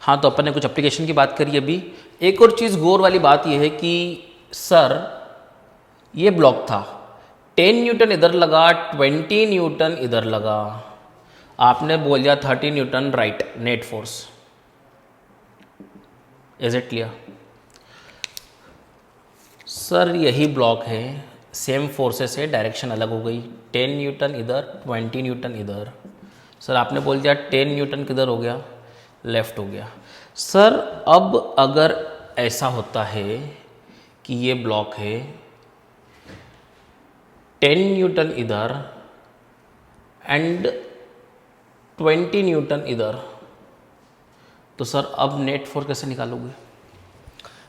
हाँ, तो अपन ने कुछ एप्लीकेशन की बात करी अभी। एक और चीज़ गौर वाली बात यह है कि सर ये ब्लॉक था, 10 न्यूटन इधर लगा, 20 न्यूटन इधर लगा, आपने बोल दिया 30 Newton right net force. Is it clear? Sir यही ब्लॉक है, सेम फोर्सेस है, डायरेक्शन अलग हो गई, 10 न्यूटन इधर, 20 न्यूटन इधर। सर आपने बोल दिया 10 न्यूटन किधर हो गया, लेफ्ट हो गया। सर अब अगर ऐसा होता है कि ये ब्लॉक है, 10 न्यूटन इधर एंड 20 न्यूटन इधर, तो सर अब नेट फोर्स कैसे निकालोगे?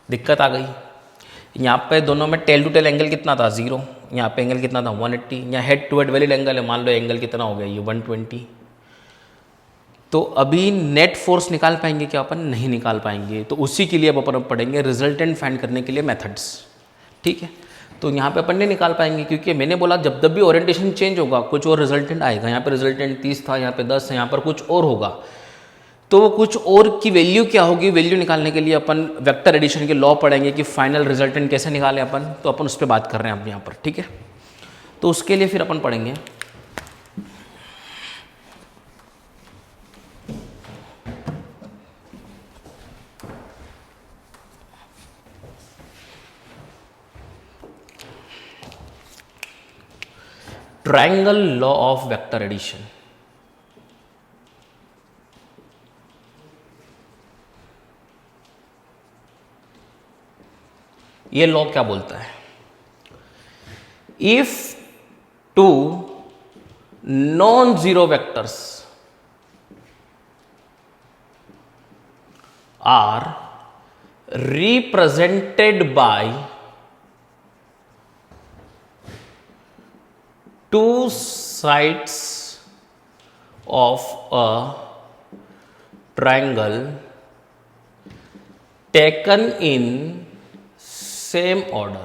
दिक्कत आ गई। यहाँ पे दोनों में टेल टू टेल एंगल कितना था, 0। यहाँ पे एंगल कितना था, 180। यहाँ head to head valid angle है, मान लो एंगल कितना हो गया, ये 120। तो अभी नेट फोर्स निकाल पाएंगे क्या? अपन नहीं निकाल पाएंगे। तो उसी के लिए अब अपन पढ़ेंगे रिजल्टेंट फाइंड करने के लिए मेथड्स। ठीक है, तो यहाँ पे अपन नहीं निकाल पाएंगे क्योंकि मैंने बोला जब भी ओरिएंटेशन चेंज होगा कुछ और रिजल्टेंट आएगा। यहाँ पे रिजल्टेंट 30 था, यहाँ पे 10 है, यहाँ पर कुछ और होगा। तो वो कुछ और की वैल्यू क्या होगी, वैल्यू निकालने के लिए अपन वेक्टर एडिशन के लॉ पढ़ेंगे कि फाइनल रिजल्टेंट कैसे निकालें अपन। तो अपन उस पर बात कर रहे हैं अब यहाँ पर। ठीक है, तो उसके लिए फिर अपन पढ़ेंगे triangle law of vector addition. ये लॉ क्या बोलता है? If two non zero vectors are represented by two sides of a triangle taken in same order,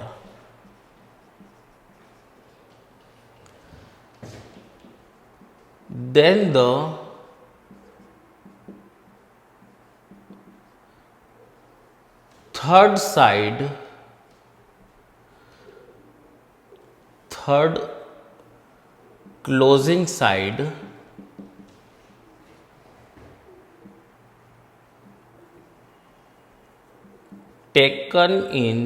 then the third closing side taken in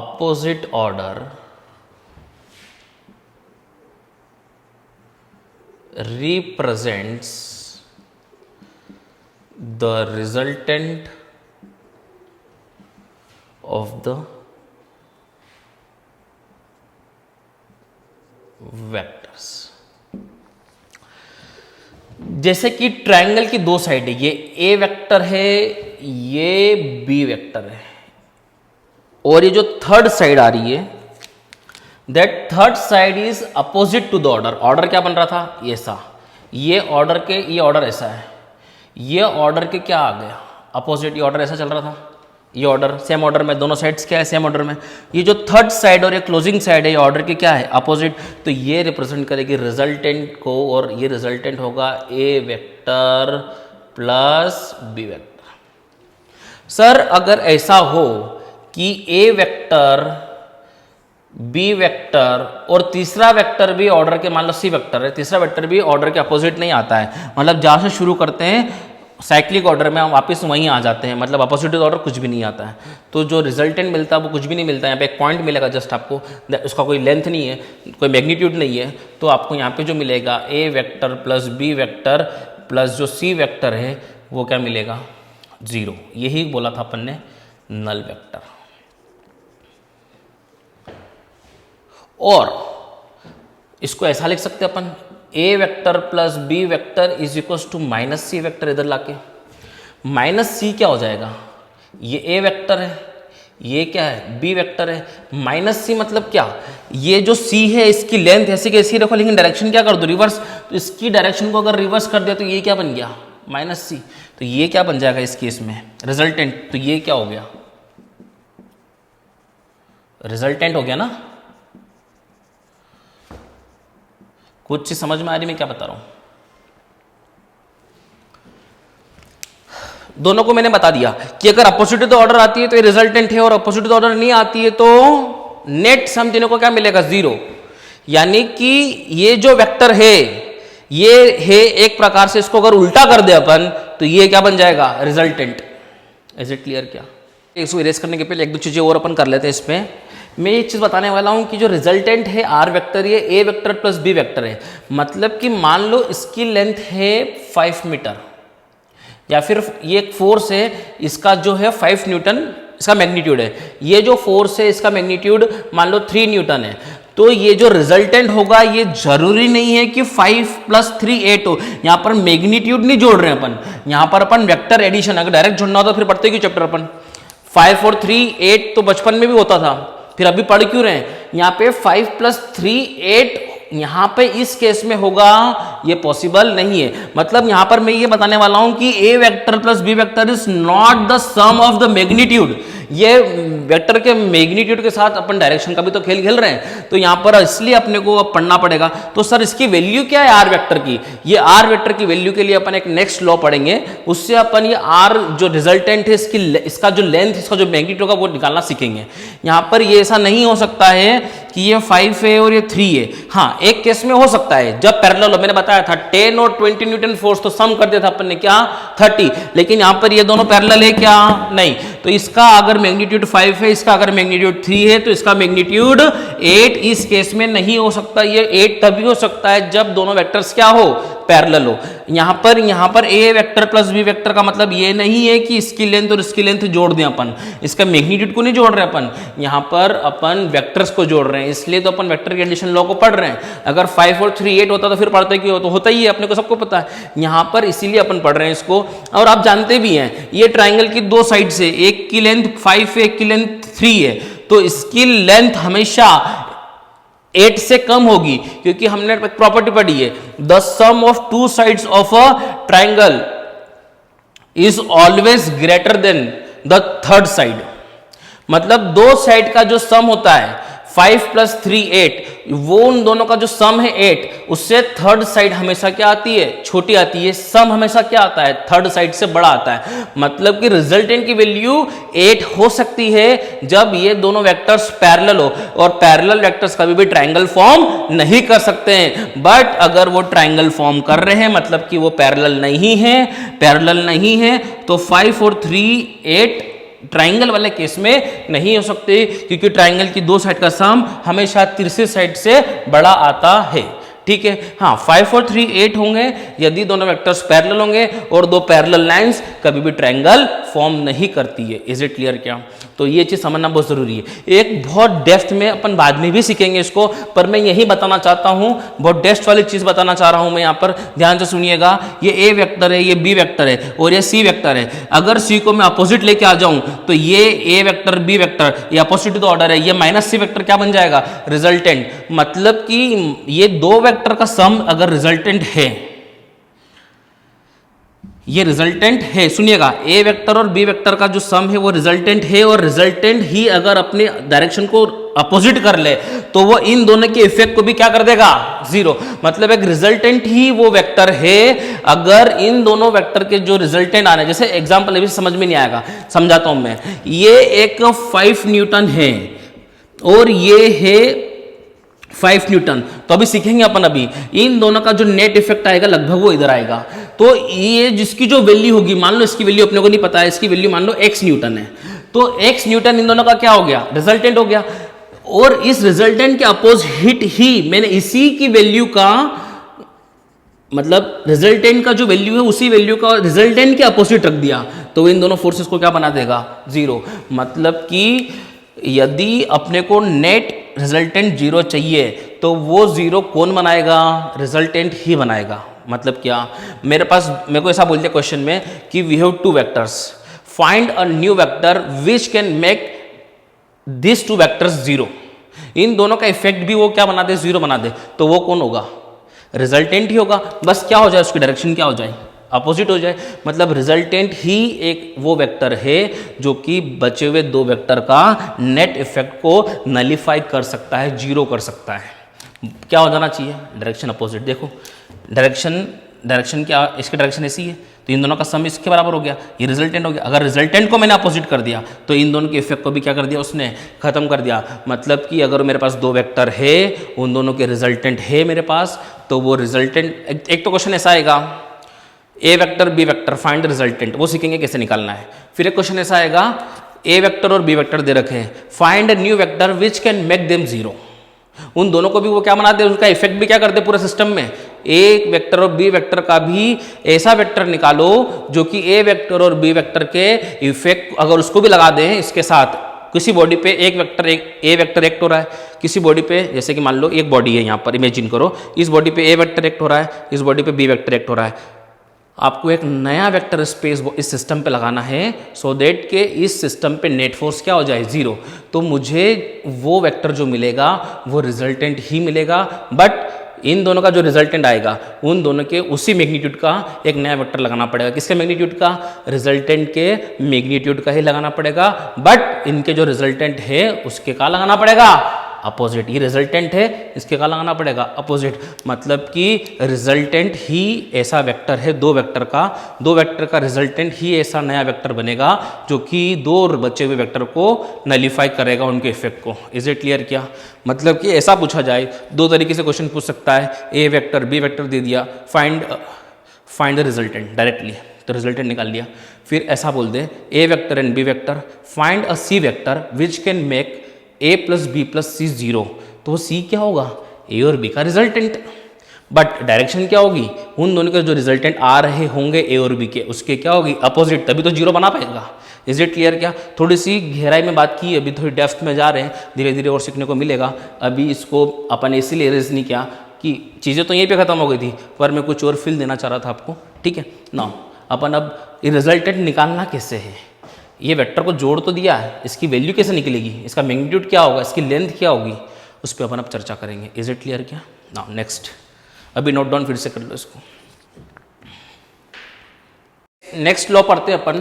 opposite order represents the resultant of the vectors. जैसे कि triangle की दो side है, ये ए vector है, ये B vector है, और ये जो थर्ड साइड आ रही है, that third side is opposite to the order. Order क्या बन रहा था, ऐसा, ये ऑर्डर के, ये ऑर्डर ऐसा है, ये ऑर्डर के क्या आ गया, अपोजिट। ये ऑर्डर ऐसा चल रहा था, ये ऑर्डर सेम ऑर्डर में, दोनों साइड्स क्या है, सेम ऑर्डर में। ये जो थर्ड साइड और ये क्लोजिंग साइड है, ये ऑर्डर के क्या है, अपोजिट। तो ये रिप्रेजेंट करेगी रिजल्टेंट को, और ये रिजल्टेंट होगा A vector plus B vector. Sir अगर ऐसा हो कि ए वेक्टर, बी वेक्टर और तीसरा वेक्टर भी ऑर्डर के, मान लो सी वेक्टर है, तीसरा वेक्टर भी ऑर्डर के अपोजिट नहीं आता है, मतलब जहां से शुरू करते हैं साइक्लिक ऑर्डर में हम वापस वहीं आ जाते हैं, मतलब अपोजिट ऑर्डर कुछ भी नहीं आता है, तो जो रिजल्टेंट मिलता है वो कुछ भी नहीं मिलता है। यहाँ पे एक पॉइंट मिलेगा जस्ट आपको, उसका कोई लेंथ नहीं है, कोई मैग्नीट्यूड नहीं है, तो आपको यहाँ पे जो मिलेगा A vector plus B vector plus जो सी वेक्टर है वो क्या मिलेगा, 0। यही बोला था अपन ने नल वेक्टर। और इसको ऐसा लिख सकते हैं अपन, A vector plus B vector is equal to minus C vector. इधर लाके माइनस सी क्या हो जाएगा, ये ए वेक्टर है, ये क्या है, बी वेक्टर है, माइनस सी मतलब क्या, ये जो सी है इसकी लेंथ ऐसी कैसी रखो, लेकिन डायरेक्शन क्या कर दो, रिवर्स। तो इसकी डायरेक्शन को अगर रिवर्स कर दिया तो ये क्या बन गया, माइनस सी। तो ये क्या बन जाएगा इस केस में, रिजल्टेंट। तो ये क्या हो गया, रिजल्टेंट हो गया ना। कुछ चीज समझ में आ रही, मैं क्या बता रहा हूं। दोनों को मैंने बता दिया कि अगर अपोजिट टू द ऑर्डर आती है तो ये रिजल्टेंट है, और अपोजिट टू द ऑर्डर नहीं आती है तो नेट सम तीनों को क्या मिलेगा, 0। यानी कि ये जो वेक्टर है ये है एक प्रकार से, इसको अगर उल्टा कर दे अपन तो ये क्या बन जाएगा, रिजल्टेंट। Is it clear? क्या इसको इरेज करने के पहले एक दो चीजें और अपन कर लेते हैं। इसमें मैं एक चीज बताने वाला हूं कि जो रिजल्टेंट है आर वेक्टर, ये ए वेक्टर प्लस बी वेक्टर है। मतलब कि मान लो इसकी लेंथ है 5 मीटर, या फिर ये एक फोर्स है, इसका जो है 5 न्यूटन इसका मैग्नीट्यूड है, ये जो फोर्स है इसका मैग्नीट्यूड मान लो 3 न्यूटन है। तो ये जो रिजल्टेंट होगा ये जरूरी नहीं है कि 5 + 3 8 हो। यहां पर मैग्नीट्यूड नहीं जोड़ रहे हैं अपन, यहां पर अपन वेक्टर एडिशन, अगर डायरेक्ट जोड़ना होता फिर पढ़ते क्यों चैप्टर अपन। 5 और 3 8 तो बचपन में भी होता था, फिर अभी पढ़ क्यों रहे हैं। यहाँ पे 5 + 3 8 यहां पे इस केस में होगा, ये पॉसिबल नहीं है। मतलब यहां पर मैं ये बताने वाला हूं कि A vector plus B vector is not the sum of the magnitude. ये वेक्टर के मैग्नीट्यूड के साथ अपन डायरेक्शन का भी तो खेल खेल रहे हैं, तो यहां पर इसलिए अपने को अब पढ़ना पड़ेगा। तो सर इसकी वैल्यू क्या है आर वेक्टर की, ये आर वेक्टर की वैल्यू के लिए अपन एक नेक्स्ट लॉ पढ़ेंगे, उससे अपन ये आर जो रिजल्टेंट है इसका जो लेंथ, इसका जो मैग्नीट्यूड होगा वो निकालना सीखेंगे। यहां पर ये ऐसा नहीं हो सकता है कि ये 5 है और ये 3 है। हाँ, एक केस में हो सकता है जब पैरेलल हो, मैंने बताया था 10 और 20 न्यूटन फोर्स तो सम कर दिया था अपन ने, क्या 30। लेकिन यहां पर ये दोनों पैरेलल है क्या, नहीं। तो इसका अगर मैग्नीट्यूड 5 है, इसका अगर मैग्नीट्यूड 3 है, तो इसका मैग्नीट्यूड 8 इस केस में नहीं हो सकता। ये 8 तभी हो सकता है जब दोनों वेक्टर्स क्या हो, पैरेलल हो। यहां पर ए वेक्टर प्लस बी वेक्टर का मतलब ये नहीं है कि इसकी लेंथ और इसकी लेंथ जोड़ दें अपन, इसका मैग्नीट्यूड को नहीं जोड़ रहे अपन, यहां पर अपन वेक्टर्स को जोड़ रहे हैं, इसलिए तो अपन वेक्टर के एडिशन लॉ को पढ़ रहे हैं। अगर 5 और 3 8 होता तो फिर पढ़ते क्यों, तो होता ही है, अपने को सबको पता है। यहां पर इसीलिए अपन पढ़ रहे हैं इसको। और आप जानते भी हैं ये ट्राइंगल की दो साइड से, एक की लेंथ 5 है, एक की लेंथ 3 है, तो इसकी लेंथ हमेशा 8 से कम होगी, क्योंकि हमने प्रॉपर्टी पढ़ी है, the sum of two sides of a triangle is always greater than the third side. मतलब दो साइड का जो सम होता है 5 + 3 8, वो उन दोनों का जो सम है 8, उससे थर्ड साइड हमेशा क्या आती है, छोटी आती है। सम हमेशा क्या आता है, थर्ड साइड से बड़ा आता है। मतलब कि रिजल्टेंट की वैल्यू 8 हो सकती है जब ये दोनों वेक्टर्स पैरेलल हो, और पैरेलल वेक्टर्स कभी भी ट्राइंगल फॉर्म नहीं कर सकते हैं। बट अगर वो ट्राइंगल फॉर्म कर रहे हैं, मतलब कि वो पैरेलल नहीं है, तो 5 और 3 8 ट्राइंगल वाले केस में नहीं हो सकते, क्योंकि ट्राइंगल की दो साइड का सम हमेशा तीसरे साइड से बड़ा आता है। ठीक है, हाँ 5 और 3 8 होंगे यदि दोनों वेक्टर्स पैरेलल होंगे, और दो पैरेलल लाइंस कभी भी ट्राइंगल फॉर्म नहीं करती है। Is it clear? क्या तो ये चीज समझना बहुत जरूरी है। एक बहुत डेप्थ में अपन बाद में भी सीखेंगे इसको, पर मैं यही बताना चाहता हूं, बहुत डेप्थ वाली चीज बताना चाह रहा हूं मैं। यहां पर ध्यान से सुनिएगा, ये ए वेक्टर है, ये बी वेक्टर है, और ये सी वेक्टर है। अगर सी को मैं अपोजिट लेके आ जाऊं तो ये ए वेक्टर बी वेक्टर, ये अपोजिट टू द ऑर्डर है, ये -c वेक्टर क्या बन जाएगा, रिजल्टेंट। मतलब कि ये दो वेक्टर का सम अगर रिजल्टेंट है, ये रिजल्टेंट है, सुनिएगा, ए वेक्टर और बी वेक्टर का जो सम है वो रिजल्टेंट है, और रिजल्टेंट ही अगर अपने डायरेक्शन को अपोजिट कर ले तो वो इन दोनों के इफेक्ट को भी क्या कर देगा, 0। मतलब एक रिजल्टेंट ही वो वेक्टर है अगर इन दोनों वेक्टर के जो रिजल्टेंट आने, जैसे एग्जांपल अभी समझ में नहीं आएगा, समझाता हूं मैं। ये एक 5 न्यूटन है और ये है 5 न्यूटन, तो अभी सीखेंगे अपन। अभी इन दोनों का जो नेट इफेक्ट आएगा लगभग वो इधर आएगा। तो ये जिसकी जो वैल्यू होगी, मान लो इसकी वैल्यू अपने को नहीं पता है, इसकी वैल्यू मान लो x न्यूटन है, तो x न्यूटन इन दोनों का क्या हो गया, रिजल्टेंट हो गया। और इस रिजल्टेंट के अपोजिट ही मैंने इसी की वैल्यू का, मतलब रिजल्टेंट का जो वैल्यू है उसी वैल्यू का रिजल्टेंट के अपोजिट रख दिया, तो इन दोनों फोर्सेस को क्या बना देगा, 0। मतलब कि यदि अपने को नेट रिजल्टेंट 0 चाहिए तो वो 0 कौन बनाएगा, रिजल्टेंट ही बनाएगा। मतलब क्या, मेरे को ऐसा बोलते क्वेश्चन में कि we have 2 vectors, find a new vector which can make this 2 vectors 0। इन दोनों का इफेक्ट भी वो क्या बना दे, 0 बना दे, तो वो कौन होगा, रिजल्टेंट ही होगा। बस क्या हो जाए, उसकी डायरेक्शन क्या हो जाए, अपोजिट हो जाए। मतलब रिजल्टेंट ही एक वो वेक्टर है जो कि बचे हुए 2 वेक्टर का नेट इफेक्ट को नलीफाई कर सकता है, 0 कर सकता है। क्या हो जाना चाहिए, डायरेक्शन अपोजिट। देखो डायरेक्शन क्या, इसकी डायरेक्शन ऐसी है, तो इन दोनों का सम इसके बराबर हो गया, ये रिजल्टेंट हो गया। अगर रिजल्टेंट को मैंने अपोजिट कर दिया तो इन दोनों के इफेक्ट को भी क्या कर दिया उसने, खत्म कर दिया। मतलब कि अगर मेरे पास दो वेक्टर है, उन दोनों के रिजल्टेंट है मेरे पास, तो वो रिजल्टेंट, एक तो क्वेश्चन ऐसा आएगा A vector B vector find the resultant, वो सीखेंगे कैसे निकालना है। फिर एक क्वेश्चन ऐसा आएगा ए वेक्टर और बी वेक्टर दे रखे हैं, find a new vector which can make them zero. उन दोनों को भी वो क्या बनाते हैं, उसका इफेक्ट भी क्या करते हैं पूरे सिस्टम में। ए वेक्टर और बी वेक्टर का भी ऐसा वेक्टर निकालो जो कि ए वेक्टर और बी वेक्टर के इफेक्ट अगर उसको भी लगा दें इसके साथ, किसी बॉडी पे एक वेक्टर ए वेक्टर एक्ट हो रहा है, किसी बॉडी पे जैसे कि मान लो एक बॉडी है यहाँ पर, इमेजिन करो इस बॉडी पे ए वेक्टर एक्ट हो रहा है, इस बॉडी पे बी वेक्टर एक्ट हो रहा है। आपको एक नया वेक्टर स्पेस इस सिस्टम पे लगाना है सो दैट के इस सिस्टम पे नेट फोर्स क्या हो जाए, जीरो। तो मुझे वो वेक्टर जो मिलेगा वो रिजल्टेंट ही मिलेगा, बट इन दोनों का जो रिजल्टेंट आएगा उन दोनों के उसी मैग्नीट्यूड का एक नया वेक्टर लगाना पड़ेगा। किसके मैग्नीट्यूड का, रिजल्टेंट के मैग्नीट्यूड का ही लगाना पड़ेगा, बट इनके जो रिजल्टेंट है उसके का लगाना पड़ेगा, अपोजिट। ये रिजल्टेंट है, इसके का लगाना पड़ेगा अपोजिट। मतलब कि रिजल्टेंट ही ऐसा वेक्टर है, दो वेक्टर का रिजल्टेंट ही ऐसा नया वेक्टर बनेगा जो कि दो बचे हुए वेक्टर को नलीफाई करेगा, उनके इफेक्ट को। Is it clear? क्या मतलब कि ऐसा पूछा जाए, दो तरीके से क्वेश्चन पूछ सकता है, ए वेक्टर बी वेक्टर दे दिया, फाइंड द रिजल्टेंट डायरेक्टली, तो रिजल्टेंट निकाल लिया। फिर ऐसा बोल दे A vector and B vector find a C vector which can make A plus B plus C zero, तो सी क्या होगा, ए और बी का रिजल्टेंट, बट डायरेक्शन क्या होगी, उन दोनों के जो रिजल्टेंट आ रहे होंगे ए और बी के, उसके क्या होगी, अपोजिट, तभी तो जीरो बना पाएगा। Is it clear? क्या थोड़ी सी गहराई में बात की, अभी थोड़ी डेप्थ में जा रहे हैं, धीरे धीरे और सीखने को मिलेगा। अभी इसको अपन इसीलिए रेज नहीं किया कि चीज़ें तो यहीं पे खत्म हो गई थी, पर मैं कुछ और फील देना चाह रहा था आपको। ठीक है ना, अपन अब रिजल्टेंट निकालना कैसे है, ये वेक्टर को जोड़ तो दिया है, इसकी वैल्यू कैसे निकलेगी, इसका मैग्नीट्यूड क्या होगा, इसकी लेंथ क्या होगी, उस पर अपन अब चर्चा करेंगे। Is it clear? क्या नाउ नेक्स्ट, अभी नोट डाउन फिर से कर लो इसको। नेक्स्ट लॉ पढ़ते हैं अपन,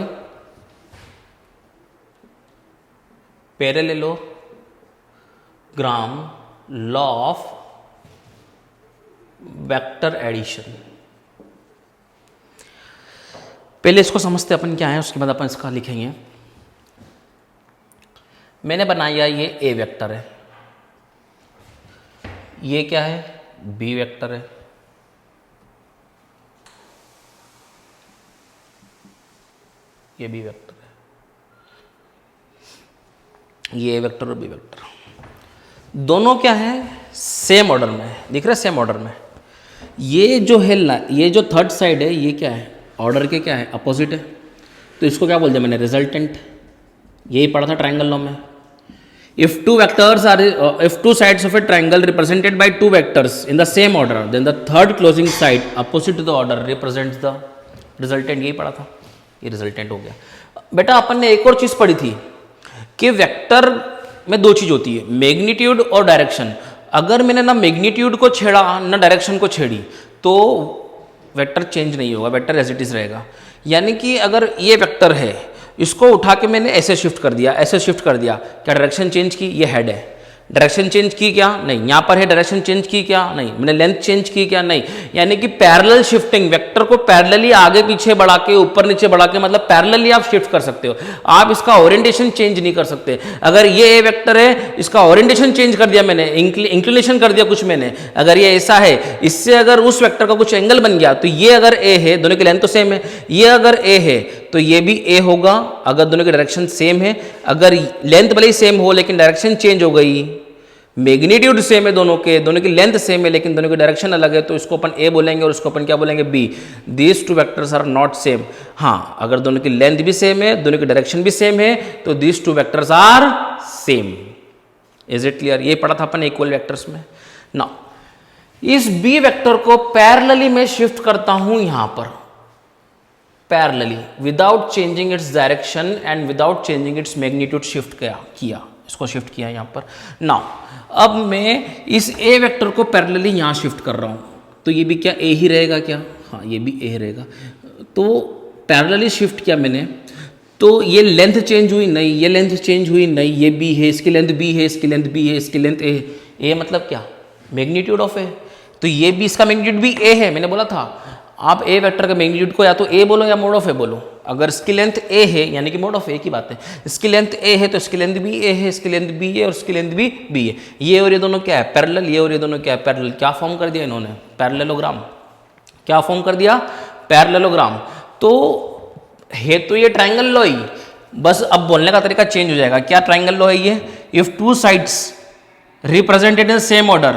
parallelogram law of vector addition. पहले इसको समझते अपन क्या है, उसके बाद अपन इसका लिखेंगे। मैंने बनाया ये ए वेक्टर है, ये क्या है, बी वेक्टर है, ये बी वेक्टर है, ये ए वेक्टर और बी वेक्टर, दोनों क्या है, सेम ऑर्डर में दिख रहा है, सेम ऑर्डर में। ये जो है, ये जो थर्ड साइड है, ये क्या है, ऑर्डर के क्या है, अपोजिट है, तो इसको क्या बोल दिया मैंने, रिजल्टेंट। यही पढ़ा था ट्रायंगल लॉ में। If two sides of a triangle represented by two vectors in the same order, then the third closing side opposite to the order represents the resultant. यही पढ़ा था, ये रिजल्टेंट हो गया। बेटा अपन ने एक और चीज पढ़ी थी कि वेक्टर में दो चीज होती है, मैग्नीट्यूड और डायरेक्शन। अगर मैंने ना मैग्नीट्यूड को छेड़ा ना डायरेक्शन को छेड़ी तो वेक्टर चेंज नहीं होगा, वेक्टर एज इट इज रहेगा। यानी कि अगर ये वेक्टर है, इसको उठा के मैंने ऐसे शिफ्ट कर दिया, ऐसे शिफ्ट कर दिया, क्या डायरेक्शन चेंज की, ये हेड है, डायरेक्शन चेंज की क्या, नहीं। यहाँ पर है, डायरेक्शन चेंज की क्या, नहीं। मैंने लेंथ चेंज की क्या, नहीं। यानी कि पैरेलल शिफ्टिंग, वेक्टर को पैरेलली आगे पीछे बढ़ा के, ऊपर नीचे बढ़ा के, मतलब पैरेलली आप शिफ्ट कर सकते हो। आप इसका ओरिएंटेशन चेंज नहीं कर सकते। अगर ये ए वेक्टर है, इसका ओरिएंटेशन चेंज कर दिया मैंने, इंक्लिनेशन कर दिया कुछ मैंने, अगर ये ऐसा है, इससे अगर उस वेक्टर का कुछ एंगल बन गया, तो ये अगर ए है, दोनों की लेंथ तो सेम है, ये अगर ए है तो ये भी ए होगा, अगर दोनों की डायरेक्शन सेम है। अगर लेंथ भले ही सेम हो लेकिन डायरेक्शन चेंज हो गई, मैग्नीट्यूड सेम है दोनों की लेंथ सेम है लेकिन दोनों की डायरेक्शन अलग है, तो इसको अपन ए बोलेंगे और इसको अपन क्या बोलेंगे, B. These two vectors are not same. हाँ, अगर दोनों की लेंथ भी सेम है, दोनों की डायरेक्शन भी सेम है, तो these two vectors are same. Is it clear? ये पढ़ा था अपन इक्वल वेक्टर्स में। नाउ इस बी वेक्टर को पैरेलली मैं शिफ्ट करता हूं यहां पर, parallelly without changing its direction and without changing its magnitude shift किया, इसको शिफ्ट किया यहां पर। नाउ अब मैं इस ए वेक्टर को पैरेलली यहां शिफ्ट कर रहा हूं, तो ये भी क्या ए ही रहेगा क्या, हाँ ये भी ए रहेगा। तो पैरेलली शिफ्ट किया मैंने, तो ये लेंथ चेंज हुई नहीं, ये लेंथ चेंज हुई नहीं, ये बी है, इसकी लेंथ बी है, इसकी लेंथ बी है, इसकी लेंथ ए है। ए मतलब क्या, मैग्नीट्यूड ऑफ ए, तो ये भी, इसका मैग्नीट्यूड भी ए है, मैंने बोला था। आप ए वेक्टर के मैग्नीट्यूड को या तो ए बोलो या मोड ऑफ ए बोलो। अगर इसकी लेंथ ए है यानी कि मोड ऑफ ए की बात है, इसकी लेंथ ए है तो इसकी लेंथ भी ए है, इसकी लेंथ बी है और इसकी लेंथ भी बी है। ये और ये दोनों क्या है? पैरेलल। ये और ये दोनों क्या है? पैरेलल। क्या फॉर्म कर दिया इन्होंने? पैरेललोग्राम। क्या फॉर्म कर दिया? पैरेललोग्राम। तो है तो ये ट्राइंगल लॉ ही, बस अब बोलने का तरीका चेंज हो जाएगा। क्या ट्राइंगल लॉ है ये? If two sides represented in same order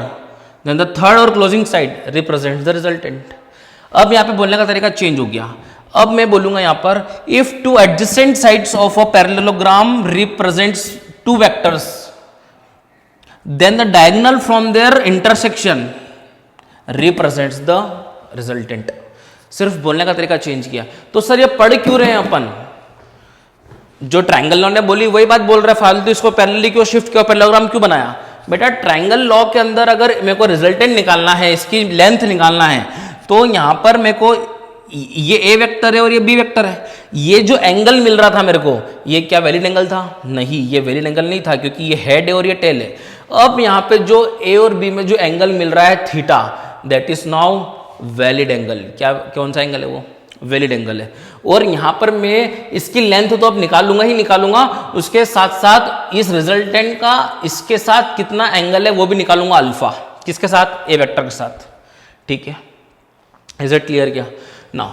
then the third और closing side represent the resultant. अब यहाँ पे बोलने का तरीका चेंज हो गया। अब मैं बोलूंगा यहाँ पर if two adjacent sides of a parallelogram represents two vectors then the diagonal from their intersection represents the resultant. सिर्फ बोलने का तरीका चेंज किया। तो सर ये पढ़ क्यों रहे हैं अपन? जो ट्राइंगल लॉ ने बोली वही बात बोल रहा है, फालतू इसको पैरेलली क्यों शिफ्ट किया, पैरेललोग्राम क्यों बनाया? बेटा ट्राइंगल लॉ के अंदर अगर मेरे को रिजल्टेंट निकालना है, इसकी लेंथ निकालना है, तो यहां पर मेरे को ये ए वेक्टर है और ये बी वेक्टर है। ये जो एंगल मिल रहा था मेरे को, ये क्या वैलिड एंगल था? नहीं, ये वैलिड एंगल नहीं था, क्योंकि ये हेड है और ये टेल है। अब यहां पे जो ए और बी में जो एंगल मिल रहा है theta, that is now valid angle. क्या कौन सा एंगल है वो? वैलिड एंगल है। और यहां पर मैं इसकी लेंथ तो अब निकालूंगा ही निकालूंगा, उसके साथ साथ इस रिजल्टेंट का इसके साथ कितना एंगल है वो भी निकालूंगा, अल्फा। किसके साथ? ए वेक्टर के साथ। ठीक है, इज इट क्लियर? क्या ना?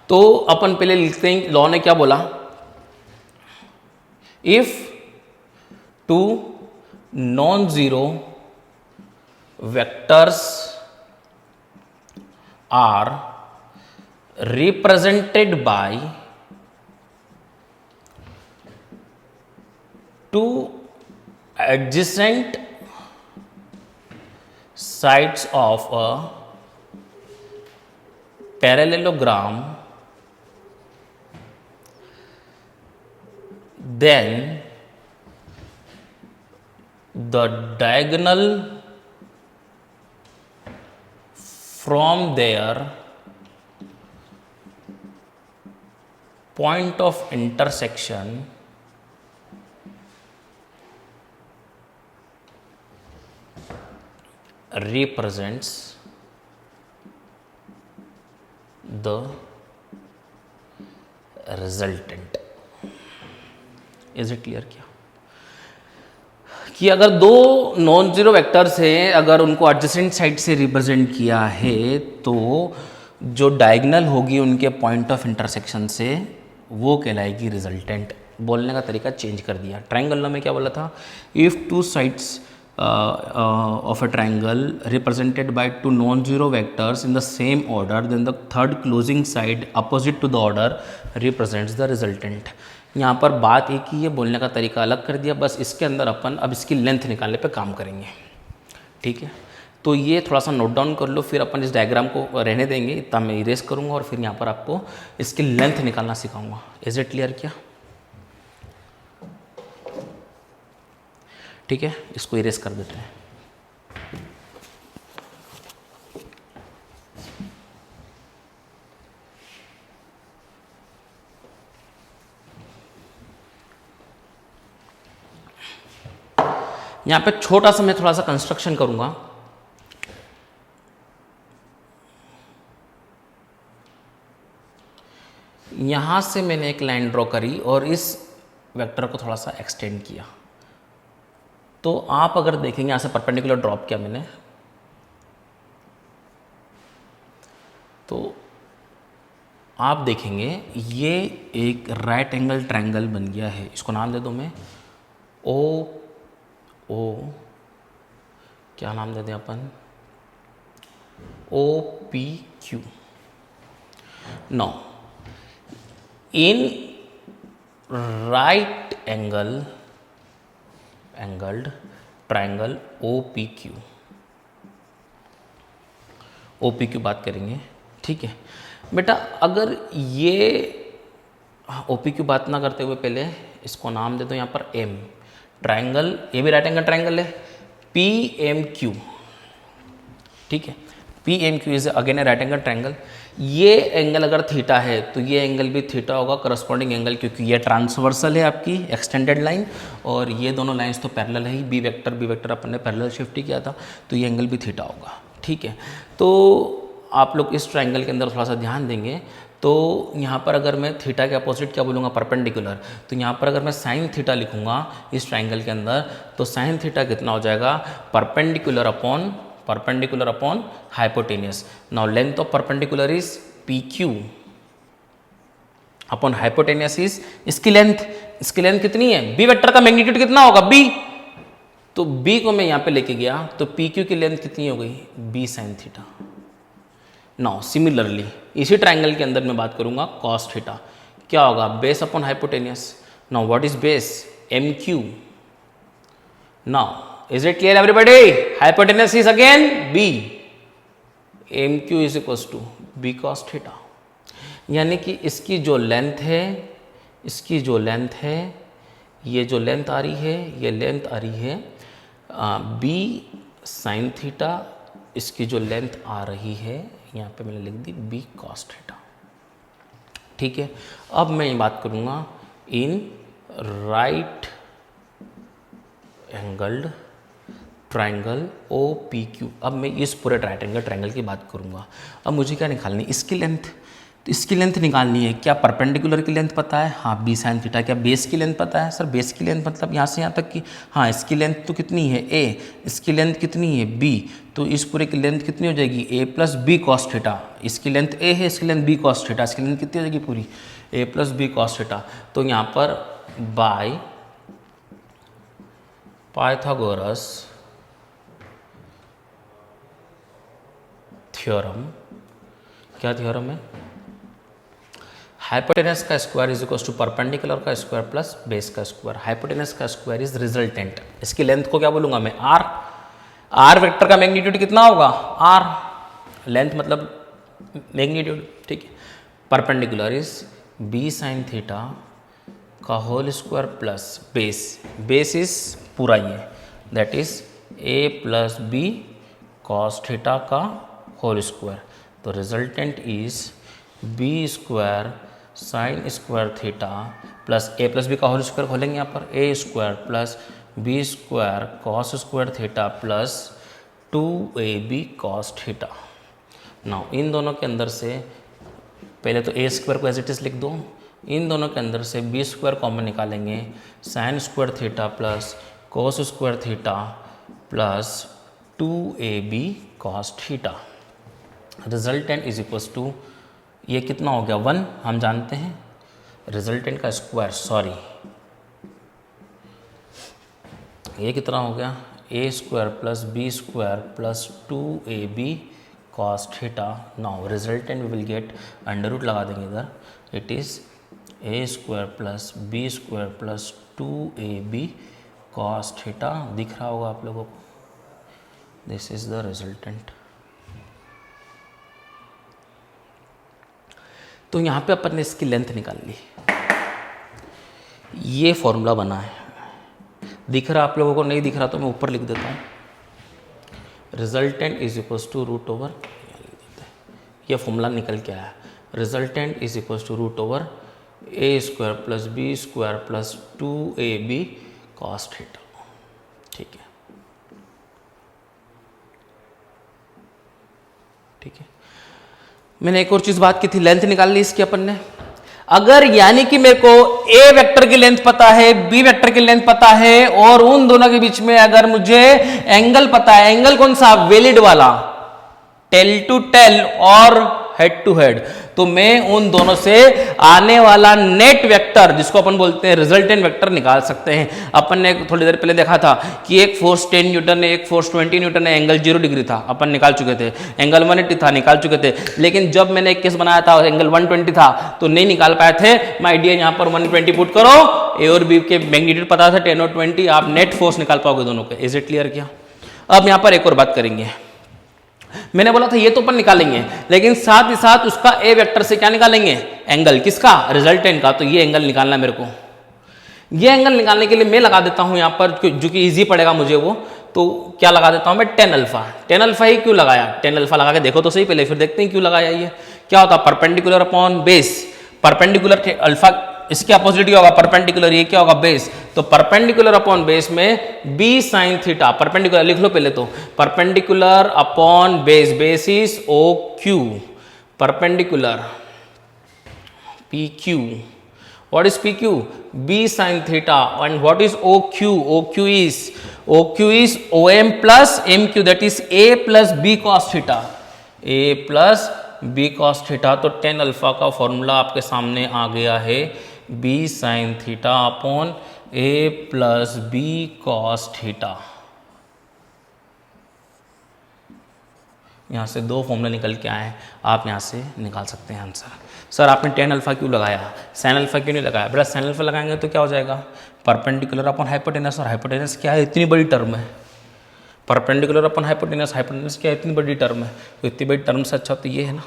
तो अपन पहले लिखते हैं लॉ ने क्या बोला। If two non zero vectors are represented by two adjacent sides of a parallelogram, then the diagonal from their point of intersection represents the resultant। Is it clear? क्या कि अगर दो नॉन जीरो वेक्टर्स हैं, अगर उनको adjacent side से represent किया है तो जो डायगोनल होगी उनके पॉइंट ऑफ इंटरसेक्शन से वो कहलाएगी रिजल्टेंट। बोलने का तरीका चेंज कर दिया। ट्राइंगल लॉ में क्या बोला था? If two sides of a triangle represented by two non zero vectors in the same order then the third closing side opposite to the order represents the resultant. यहाँ पर बात एक ही है, बोलने का तरीका अलग कर दिया। बस इसके अंदर अपन अब इसकी लेंथ निकालने पे काम करेंगे। ठीक है, तो ये थोड़ा सा नोट डाउन कर लो, फिर अपन इस डायग्राम को रहने देंगे, इतना मैं इरेज करूँगा और फिर यहाँ पर आपको इसकी लेंथ निकालना सिखाऊंगा। Is it clear? क्या ठीक है, इसको इरेज कर देते हैं। यहाँ पे छोटा सा मैं थोड़ा सा कंस्ट्रक्शन करूँगा। यहाँ से मैंने एक लाइन ड्रॉ करी और इस वेक्टर को थोड़ा सा एक्सटेंड किया। तो आप अगर देखेंगे यहाँ से परपेंडिकुलर ड्रॉप किया मैंने, तो आप देखेंगे ये एक राइट एंगल ट्रायंगल बन गया है। इसको नाम दे दूँ मैं ओ क्या नाम दे दें अपन? OPQ। No, in right angled triangle OPQ बात करेंगे। ठीक है बेटा, अगर ये OPQ बात ना करते हुए पहले इसको नाम दे दो यहाँ पर M। ट्रायंगल, ये भी राइट एंगल ट्रायंगल है, PMQ। ठीक है, PMQ is again A right angle triangle. ये एंगल अगर थीटा है तो ये एंगल भी थीटा होगा, करस्पॉन्डिंग एंगल, क्योंकि ये ट्रांसवर्सल है आपकी एक्सटेंडेड लाइन और ये दोनों लाइंस तो पैरेलल है ही। बी वेक्टर अपन ने पैरेलल शिफ्ट ही किया था, तो ये एंगल भी थीटा होगा। ठीक है, तो आप लोग इस ट्रायंगल के अंदर थोड़ा सा ध्यान देंगे तो यहाँ पर अगर मैं थीटा के अपोजिट क्या बोलूँगा, परपेंडिकुलर, तो यहाँ पर अगर मैं साइन थीटा लिखूँगा इस ट्रायंगल के अंदर तो साइन थीटा कितना हो जाएगा, perpendicular upon hypotenuse. Now length of perpendicular is P Q upon hypotenuse is इसकी लेंथ कितनी है, बी वेक्टर का मैग्नीट्यूड कितना होगा, बी, तो बी को मैं यहाँ पे लेके गया तो पी क्यू की लेंथ कितनी हो गई, b sine theta. Now similarly इसी ट्रायंगल के अंदर मैं बात करूंगा कॉस थीटा, क्या होगा, base upon hypotenuse. Now what is base, M Q. Now is it clear everybody, hypotenuse is again b, M Q is equals to b cos theta. यानी कि इसकी जो लेंथ है, ये जो लेंथ आ रही है, ये लेंथ आ रही है बी साइन थीटा, इसकी जो लेंथ आ रही है यहाँ पे मैंने लिख दी बी कॉस थीटा। ठीक है, अब मैं ये बात करूँगा in right angled triangle O P Q. अब मैं इस पूरे ट्रायंगल की बात करूँगा। अब मुझे क्या निकालनी, इसकी लेंथ, तो इसकी लेंथ निकालनी है। क्या परपेंडिकुलर की लेंथ पता है, हाँ बी साइन थीटा। क्या बेस की लेंथ पता है, सर बेस की लेंथ मतलब यहाँ से यहाँ तक की, हाँ इसकी लेंथ तो कितनी है ए, इसकी लेंथ कितनी है बी, तो इस पूरे की लेंथ कितनी हो जाएगी a plus B cos theta. इसकी लेंथ ए है, इसकी लेंथ बी कॉस थीटा, इसकी लेंथ कितनी हो जाएगी पूरी a plus B cos theta. तो यहाँ पर बाय पाइथागोरस थ्योरम, क्या थ्योरम है, हाइपोटेनस का square is equal to perpendicular का स्क्वायर प्लस बेस का स्क्वायर। हाइपोटेनस का स्क्वायर इज रिजल्टेंट। इसकी लेंथ को क्या बोलूंगा मैं, आर। आर वेक्टर का मैग्नीट्यूड कितना होगा, आर, लेंथ मतलब मैग्नीट्यूड। ठीक है, perpendicular is B sine theta का whole square plus base is पूरा ये, that is A plus B cos theta का होल स्क्वायर। तो resultant is B square sine square theta plus A plus B का whole square खोलेंगे यहाँ पर, A square plus B square cos square theta plus 2ab cos theta. Now इन दोनों के अंदर से पहले तो ए स्क्वायर को एज इट इज लिख दो, इन दोनों के अंदर से बी स्क्वायर कॉमन निकालेंगे, sine square theta plus cos square theta plus 2ab cos theta. Resultant is equals to, ये कितना हो गया 1, हम जानते हैं रिजल्टेंट का स्क्वायर, सॉरी ये कितना हो गया A square plus B square plus 2ab cos theta. Now resultant we will get under root लगा देंगे इधर, it is A square plus B square plus 2ab cos theta. दिख रहा होगा आप लोगों को, दिस इज द रिजल्टेंट। तो यहाँ पे अपन ने इसकी लेंथ निकाल ली, ये फॉर्मूला बना है, दिख रहा आप लोगों को, नहीं दिख रहा तो मैं ऊपर लिख देता हूँ, resultant is equals to root over, ये फॉर्मूला निकल के आया, resultant is equals to root over A square plus B square plus 2ab cos theta. ठीक है, ठीक है। मैंने एक और चीज बात की थी, लेंथ निकाल ली इसकी अपन ने। अगर यानी कि मेरे को ए वेक्टर की लेंथ पता है, बी वेक्टर की लेंथ पता है और उन दोनों के बीच में अगर मुझे एंगल पता है, एंगल कौन सा, वैलिड वाला, टेल टू टेल और हेड टू हेड, तो मैं उन दोनों से आने वाला नेट वेक्टर, जिसको अपन बोलते हैं रिजल्टेंट वेक्टर, निकाल सकते हैं। अपन ने थोड़ी देर पहले देखा था कि एक फोर्स 10 न्यूटन है, एक फोर्स 20 न्यूटन है, एंगल 0 डिग्री था, अपन निकाल चुके थे। एंगल 180 था, निकाल चुके थे। लेकिन जब मैंने एक केस बनाया था एंगल 120 था तो नहीं निकाल पाए थे। माय डियर, यहाँ पर 120 पुट करो, ए और बी के मैग्नीट्यूड पता था 10 और 20, आप नेट फोर्स निकाल पाओगे दोनों के। इज इट क्लियर किया? अब यहाँ पर एक और बात करेंगे। मैंने बोला था ये तो अपन निकालेंगे, लेकिन साथ ही साथ उसका ए वेक्टर से क्या निकालेंगे, एंगल, किसका, रिजल्टेंट का। तो ये एंगल निकालना मेरे को, ये एंगल निकालने के लिए मैं लगा देता हूं यहां पर, जो कि इजी पड़ेगा मुझे वो, तो क्या लगा देता हूं मैं, टेन अल्फा। टेन अल्फा ही क्यों लगाया, टेन अल्फा लगा के देखो तो सही पहले, फिर देखते हैं क्यों लगाया। ये क्या होता है, perpendicular upon base, perpendicular alpha इसके अपोजिट क्या होगा, परपेंडिकुलर, ये क्या होगा, बेस। तो परपेंडिकुलर अपॉन बेस में बी साइन थीटा, परपेंडिकुलर लिख लो पहले तो, perpendicular upon base, base is O Q, perpendicular P Q. What is PQ? B sin theta. And what is OQ? OQ is OM plus MQ, that is A plus B cos theta. A plus B cos theta. तो tan alpha का formula आपके सामने आ गया है, B sin theta upon A plus B cos theta। यहाँ से दो formula निकल के आए, आप यहाँ से निकाल सकते हैं आंसर। सर आपने टेन अल्फा क्यों लगाया, साइन अल्फा क्यों नहीं लगाया? बेटा साइन अल्फा लगाएंगे तो क्या हो जाएगा, परपेंडिकुलर अपॉन हाइपोटेनस, और हाइपोटेनस क्या है, इतनी बड़ी टर्म है। परपेंडिकुलर अपॉन हाइपोटेनस, हाइपोटेनस क्या है, इतनी बड़ी टर्म है। तो इतनी बड़ी टर्म से अच्छा तो ये है ना।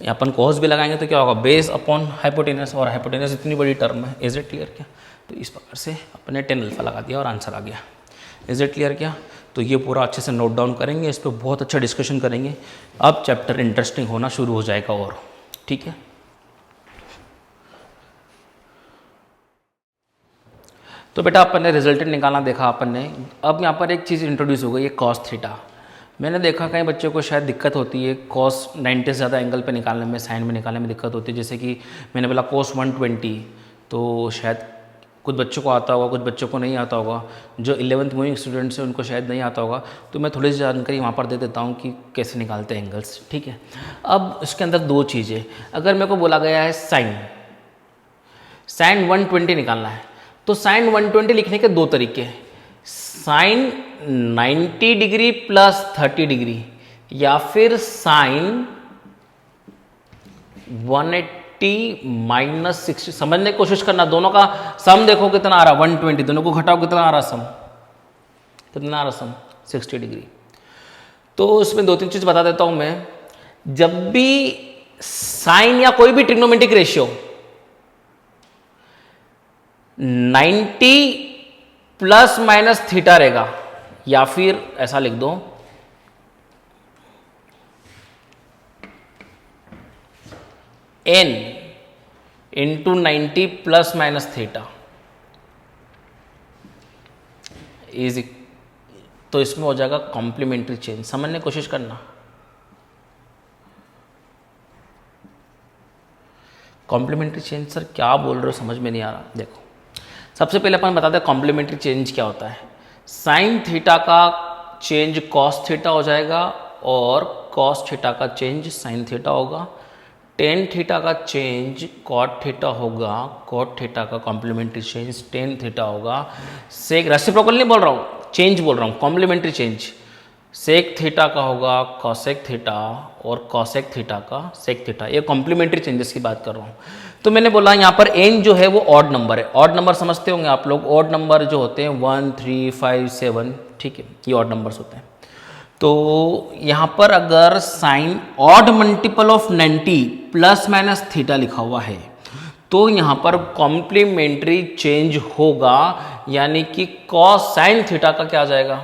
यहाँ अपन कोस भी लगाएंगे तो क्या होगा, बेस अपॉन हाइपोटेनस, और हाइपोटेनस इतनी बड़ी टर्म है। इज इट क्लियर क्या? तो इस प्रकार से अपने टेन अल्फा लगा दिया और आंसर आ गया। इज इट क्लियर क्या? तो ये पूरा अच्छे से नोट डाउन करेंगे, इस पर बहुत अच्छा डिस्कशन करेंगे। अब चैप्टर इंटरेस्टिंग होना शुरू हो जाएगा और, ठीक है। तो बेटा अपन ने रिजल्टेंट निकालना देखा अपन ने। अब यहाँ पर एक चीज़ इंट्रोड्यूस हो गई है, कॉस थीटा। मैंने देखा कई बच्चों को शायद दिक्कत होती है कॉस 90 से ज़्यादा एंगल पे निकालने में, साइन में निकालने में दिक्कत होती है। जैसे कि मैंने बोला कॉस 120, तो शायद कुछ बच्चों को आता होगा, कुछ बच्चों को नहीं आता होगा। जो 11th मूविंग स्टूडेंट्स हैं उनको शायद नहीं आता होगा, तो मैं थोड़ी सी जानकारी वहाँ पर दे देता हूँ कि कैसे निकालते हैं एंगल्स, ठीक है। अब इसके अंदर दो चीज़ें, अगर मेरे को बोला गया है साइन 120 निकालना है, तो साइन 120 लिखने के दो तरीके हैं, साइन 90 डिग्री प्लस 30 डिग्री, या फिर साइन 180 माइनस 60। समझने की कोशिश करना, दोनों का सम देखो कितना आ रहा, 120, दोनों को घटाओ कितना आ रहा सम, कितना आ रहा सम, 60 डिग्री। तो उसमें दो तीन चीज बता देता हूं मैं। जब भी साइन या कोई भी trigonometric ratio 90 plus minus theta रहेगा, या फिर ऐसा लिख दो n into 90 plus minus theta is, तो इसमें हो जाएगा कॉम्प्लीमेंट्री चेंज। समझने की कोशिश करना, कॉम्प्लीमेंट्री चेंज सर क्या बोल रहे हो, समझ में नहीं आ रहा। देखो सबसे पहले अपन बता दें कॉम्प्लीमेंट्री चेंज क्या होता है। साइन थीटा का चेंज कॉस थीटा हो जाएगा, और कॉस थीटा का चेंज साइन थीटा होगा। टेन थीटा का चेंज कॉट थीटा होगा, कॉट थीटा का कॉम्प्लीमेंट्री चेंज टेन थीटा होगा। सेक रेसिप्रोकल नहीं बोल रहा हूँ, चेंज बोल रहा हूँ, कॉम्प्लीमेंट्री चेंज सेक थीटा का होगा कॉसेक थीटा, और कॉसेक थीटा का सेक थीटा। ये कॉम्प्लीमेंट्री चेंजेस की बात कर रहा हूँ। तो मैंने बोला यहाँ पर एन जो है वो ऑड नंबर है। ऑड नंबर समझते होंगे आप लोग, ऑड नंबर जो होते हैं 1, 3, 5, 7, ठीक है, ये ऑड नंबर्स होते हैं। तो यहाँ पर अगर sine odd multiple of 90 plus minus theta लिखा हुआ है, तो यहाँ पर कॉम्प्लीमेंट्री चेंज होगा, यानी कि कॉस साइन थीटा का क्या आ जाएगा,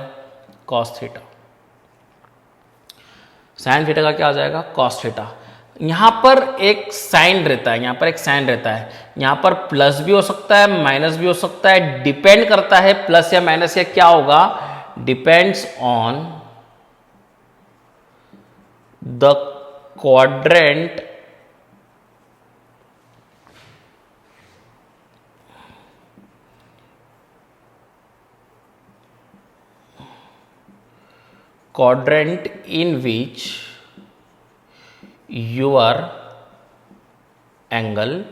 कॉस थीटा। साइन थीटा का क्या आ जाएगा, कॉस थीटा। यहाँ पर एक साइन रहता है, यहाँ पर एक साइन रहता है, यहाँ पर प्लस भी हो सकता है माइनस भी हो सकता है, डिपेंड करता है प्लस या माइनस या क्या होगा, depends on the quadrant in which your angle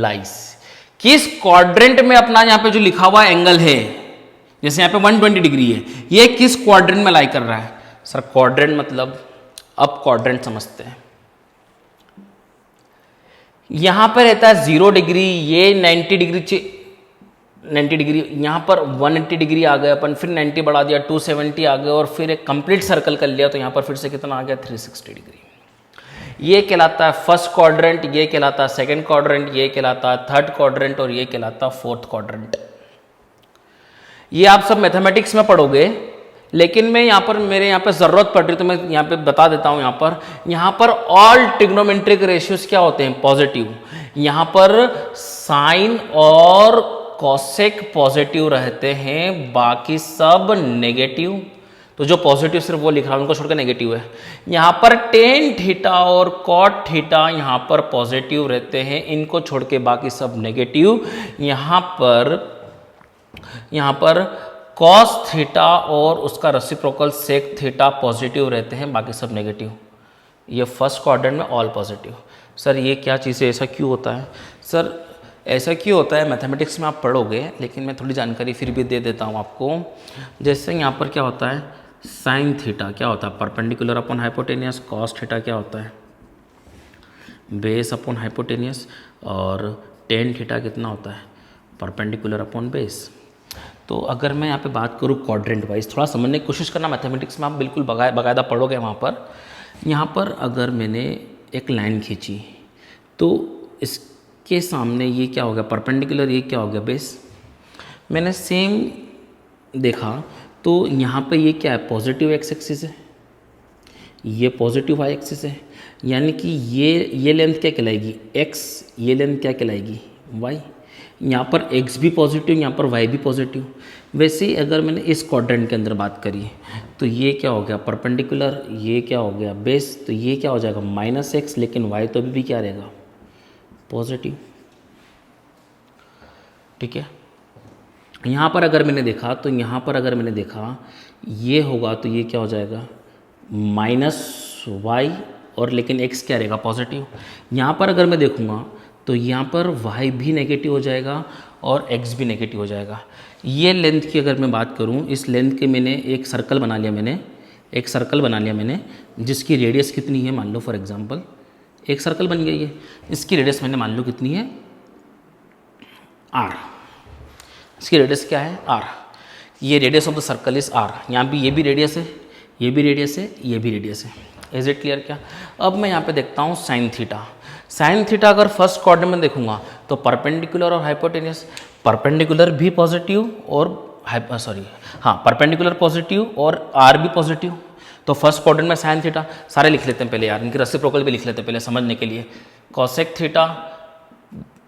lies। किस क्वाड्रेंट में अपना यहां पे जो लिखा हुआ एंगल है, जैसे यहां पे 120 डिग्री है, ये किस क्वाड्रेंट में लाई कर रहा है। सर क्वाड्रेंट मतलब, अब क्वाड्रेंट समझते हैं। यहां पर रहता है 0 डिग्री, ये 90 डिग्री, यहां पर 180 डिग्री आ गए अपन, फिर 90 बढ़ा दिया 270 आ गए, और फिर एक कंप्लीट सर्कल कर लिया, तो यहां पर फिर से कितना आ गया 360 डिग्री। ये कहलाता है फर्स्ट क्वाड्रेंट, ये कहलाता है सेकंड क्वाड्रेंट, ये कहलाता है थर्ड क्वाड्रेंट, और ये कहलाता है फोर्थ क्वाड्रेंट। ये आप सब मैथमेटिक्स में पढ़ोगे, लेकिन मैं यहाँ पर मेरे यहाँ पे ज़रूरत पड़ रही तो मैं यहाँ पे बता देता हूँ। यहाँ पर ऑल ट्रिग्नोमेट्रिक रेशियोज क्या होते हैं, पॉजिटिव। यहाँ पर साइन और कॉसेक पॉजिटिव रहते हैं, बाकी सब नेगेटिव। तो जो पॉजिटिव सिर्फ वो लिख रहा हूं, उनको छोड़कर नेगेटिव है। यहाँ पर टेन थीटा और कॉट थीटा यहाँ पर पॉजिटिव रहते हैं, इनको छोड़ के बाकी सब नेगेटिव। यहाँ पर कॉस थीटा और उसका रेसिप्रोकल सेक थीटा पॉजिटिव रहते हैं, बाकी सब नेगेटिव। ये फर्स्ट क्वाड्रेंट में ऑल पॉजिटिव। सर ये क्या चीज़ है, ऐसा क्यों होता है? सर ऐसा क्यों होता है, मैथमेटिक्स में आप पढ़ोगे, लेकिन मैं थोड़ी जानकारी फिर भी दे देता हूँ आपको। जैसे यहाँ पर क्या होता है, साइन थीटा क्या होता है, perpendicular upon hypotenuse. Cos theta क्या होता है, बेस अपॉन हाइपोटेनियस। और टेन थीटा कितना होता है, परपेंडिकुलर अपॉन बेस। तो अगर मैं यहाँ पे बात करूँ क्वाड्रेंट वाइज, थोड़ा समझने की कोशिश करना, मैथमेटिक्स में आप बिल्कुल बाकायदा पढ़ोगे वहाँ पर। यहाँ पर अगर मैंने एक लाइन खींची तो इसके सामने ये क्या हो गया, परपेंडिकुलर, ये क्या हो गया, बेस। मैंने सेम देखा तो यहाँ पे ये क्या है, पॉजिटिव एक्स एक्सिस है, ये पॉजिटिव वाई एक्सिस है, यानी कि ये लेंथ क्या कहलाएगी, एक्स, ये लेंथ क्या कहलाएगी, वाई। यहाँ पर x भी पॉजिटिव, यहाँ पर y भी पॉजिटिव। वैसे ही अगर मैंने इस क्वाड्रेंट के अंदर बात करी तो ये क्या हो गया, परपेंडिकुलर, ये क्या हो गया, बेस। तो ये क्या हो जाएगा, -x, लेकिन y तो भी क्या रहेगा, पॉजिटिव। ठीक है। यहाँ पर अगर मैंने देखा तो यहाँ पर अगर मैंने देखा ये होगा तो ये क्या हो जाएगा, -y, और लेकिन x क्या रहेगा, पॉजिटिव। यहाँ पर अगर मैं देखूँगा तो यहाँ पर y भी नेगेटिव हो जाएगा और x भी नेगेटिव हो जाएगा। ये लेंथ की अगर मैं बात करूँ, इस लेंथ के मैंने एक सर्कल बना लिया मैंने, जिसकी रेडियस कितनी है, मान लो फॉर एग्जांपल एक सर्कल बन गई है, इसकी रेडियस मैंने मान लो कितनी है, r। इसकी रेडियस क्या है, r। ये radius of the circle is r। यहाँ भी ये भी रेडियस है, ये भी रेडियस है, ये भी रेडियस है। इज इट क्लियर क्या? अब मैं यहाँ पे देखता हूँ साइन थीटा। साइन थीटा अगर फर्स्ट क्वाड्रेंट में देखूंगा तो परपेंडिकुलर और हाइपोटेनियस, परपेंडिकुलर भी पॉजिटिव और परपेंडिकुलर पॉजिटिव और आर भी पॉजिटिव। तो फर्स्ट क्वाड्रेंट में साइन थीटा, सारे लिख लेते हैं पहले यार, इनकी रेसिप्रोकल भी लिख लेते हैं पहले समझने के लिए। Cosec theta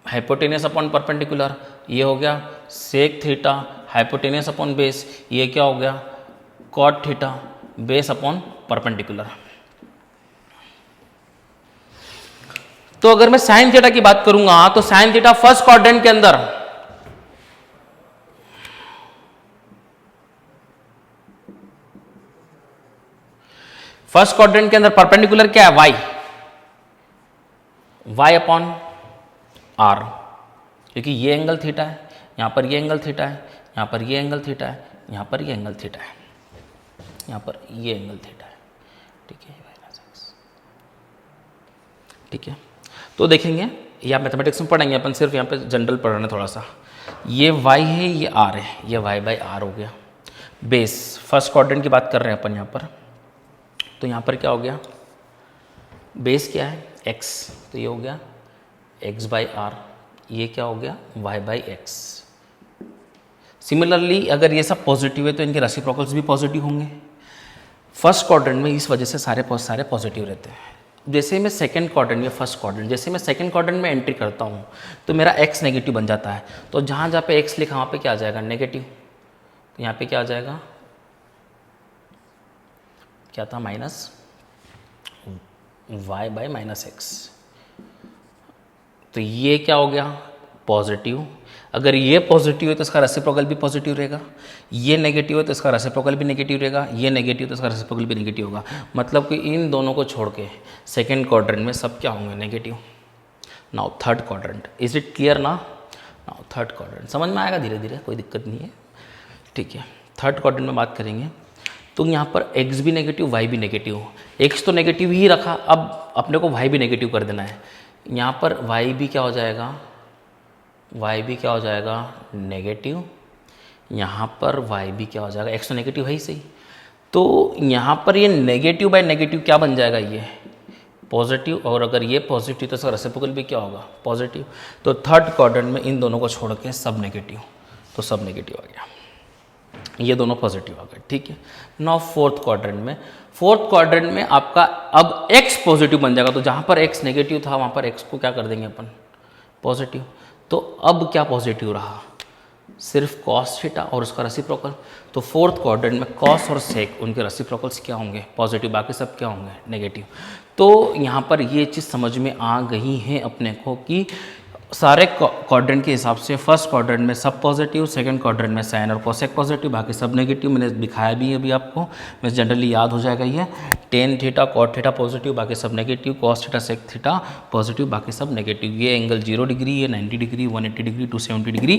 hypotenuse upon perpendicular, ये हो गया। Sec theta hypotenuse upon base, ये क्या हो गया, cot theta base upon perpendicular. तो अगर मैं साइन थीटा की बात करूंगा तो साइन थीटा फर्स्ट क्वाड्रेंट के अंदर परपेंडिकुलर क्या है, y अपॉन r, क्योंकि ये एंगल थीटा है, यहां पर ये एंगल थीटा है, यहां पर ये एंगल थीटा है, यहां पर ये एंगल थीटा है, यहां पर ये एंगल थीटा है। ठीक है। तो देखेंगे, या मैथमेटिक्स में पढ़ेंगे अपन, सिर्फ यहाँ पे जनरल पढ़ रहे हैं थोड़ा सा। ये y है, ये r है, ये y/r हो गया। बेस फर्स्ट क्वाड्रेंट की बात कर रहे हैं अपन यहाँ पर, तो यहाँ पर क्या हो गया, बेस क्या है, x, तो ये हो गया x/r, ये क्या हो गया, y/x। सिमिलरली अगर ये सब पॉजिटिव है तो इनके रेसिप्रोकल्स भी पॉजिटिव होंगे। फर्स्ट क्वाड्रेंट में इस वजह से सारे पॉजिटिव रहते हैं। जैसे मैं सेकंड क्वाड्रेंट या फर्स्ट क्वाड्रेंट, जैसे मैं सेकंड क्वाड्रेंट में एंट्री करता हूँ तो मेरा x नेगेटिव बन जाता है। तो जहाँ जहाँ पे x लिखा वहाँ पे क्या आ जाएगा, नेगेटिव। तो यहाँ पे क्या आ जाएगा, क्या था, -y/-x। तो ये क्या हो गया, पॉजिटिव। अगर ये पॉजिटिव है तो इसका रेसिप्रोकल भी पॉजिटिव रहेगा, ये नेगेटिव है तो इसका रेसिप्रोकल भी नेगेटिव रहेगा, ये नेगेटिव तो इसका रेसिप्रोकल भी नेगेटिव होगा। मतलब कि इन दोनों को छोड़ के सेकेंड क्वाड्रेंट में सब क्या होंगे, negative. Now third quadrant, is it clear ना? नाउ थर्ड क्वाड्रेंट समझ में आएगा धीरे धीरे, कोई दिक्कत नहीं है। ठीक है, थर्ड क्वाड्रेंट में बात करेंगे तो यहाँ पर x भी नेगेटिव, y भी नेगेटिव। x तो नेगेटिव ही रखा, अब अपने को y भी नेगेटिव कर देना है। यहाँ पर y भी क्या हो जाएगा, नेगेटिव। यहाँ पर y भी क्या हो जाएगा, x तो नेगेटिव है ही सही। तो यहाँ पर ये नेगेटिव बाय नेगेटिव क्या बन जाएगा, ये पॉजिटिव। और अगर ये पॉजिटिव तो इसका रेसिप्रोकल भी क्या होगा, पॉजिटिव। तो थर्ड क्वाड्रेंट में इन दोनों को छोड़ के सब नेगेटिव, तो सब नेगेटिव आ गया, ये दोनों पॉजिटिव आ गए। ठीक है। नाउ फोर्थ क्वाड्रेंट में आपका अब x पॉजिटिव बन जाएगा। तो जहाँ पर x नेगेटिव था वहाँ पर x को क्या कर देंगे अपन, पॉजिटिव। तो अब क्या पॉजिटिव रहा? सिर्फ कॉस थीटा और उसका रेसिप्रोकल। तो फोर्थ क्वाड्रेंट में कॉस और सेक उनके रेसिप्रोकल्स क्या होंगे? पॉजिटिव। बाकी सब क्या होंगे? नेगेटिव। तो यहाँ पर ये चीज़ समझ में आ गई है अपने को कि सारे क्वाड्रेंट के हिसाब से फर्स्ट क्वाड्रेंट में सब पॉजिटिव, सेकंड क्वाड्रेंट में साइन और कोसेक पॉजिटिव, बाकी सब नेगेटिव। मैंने दिखाया भी है अभी आपको, मैं जनरली याद हो जाएगा ये। Tan theta cot theta positive, बाकी सब negative. Cos theta sec theta positive, बाकी सब नेगेटिव। ये एंगल 0 डिग्री, ये 90 degree, 180 degree, 270 degree,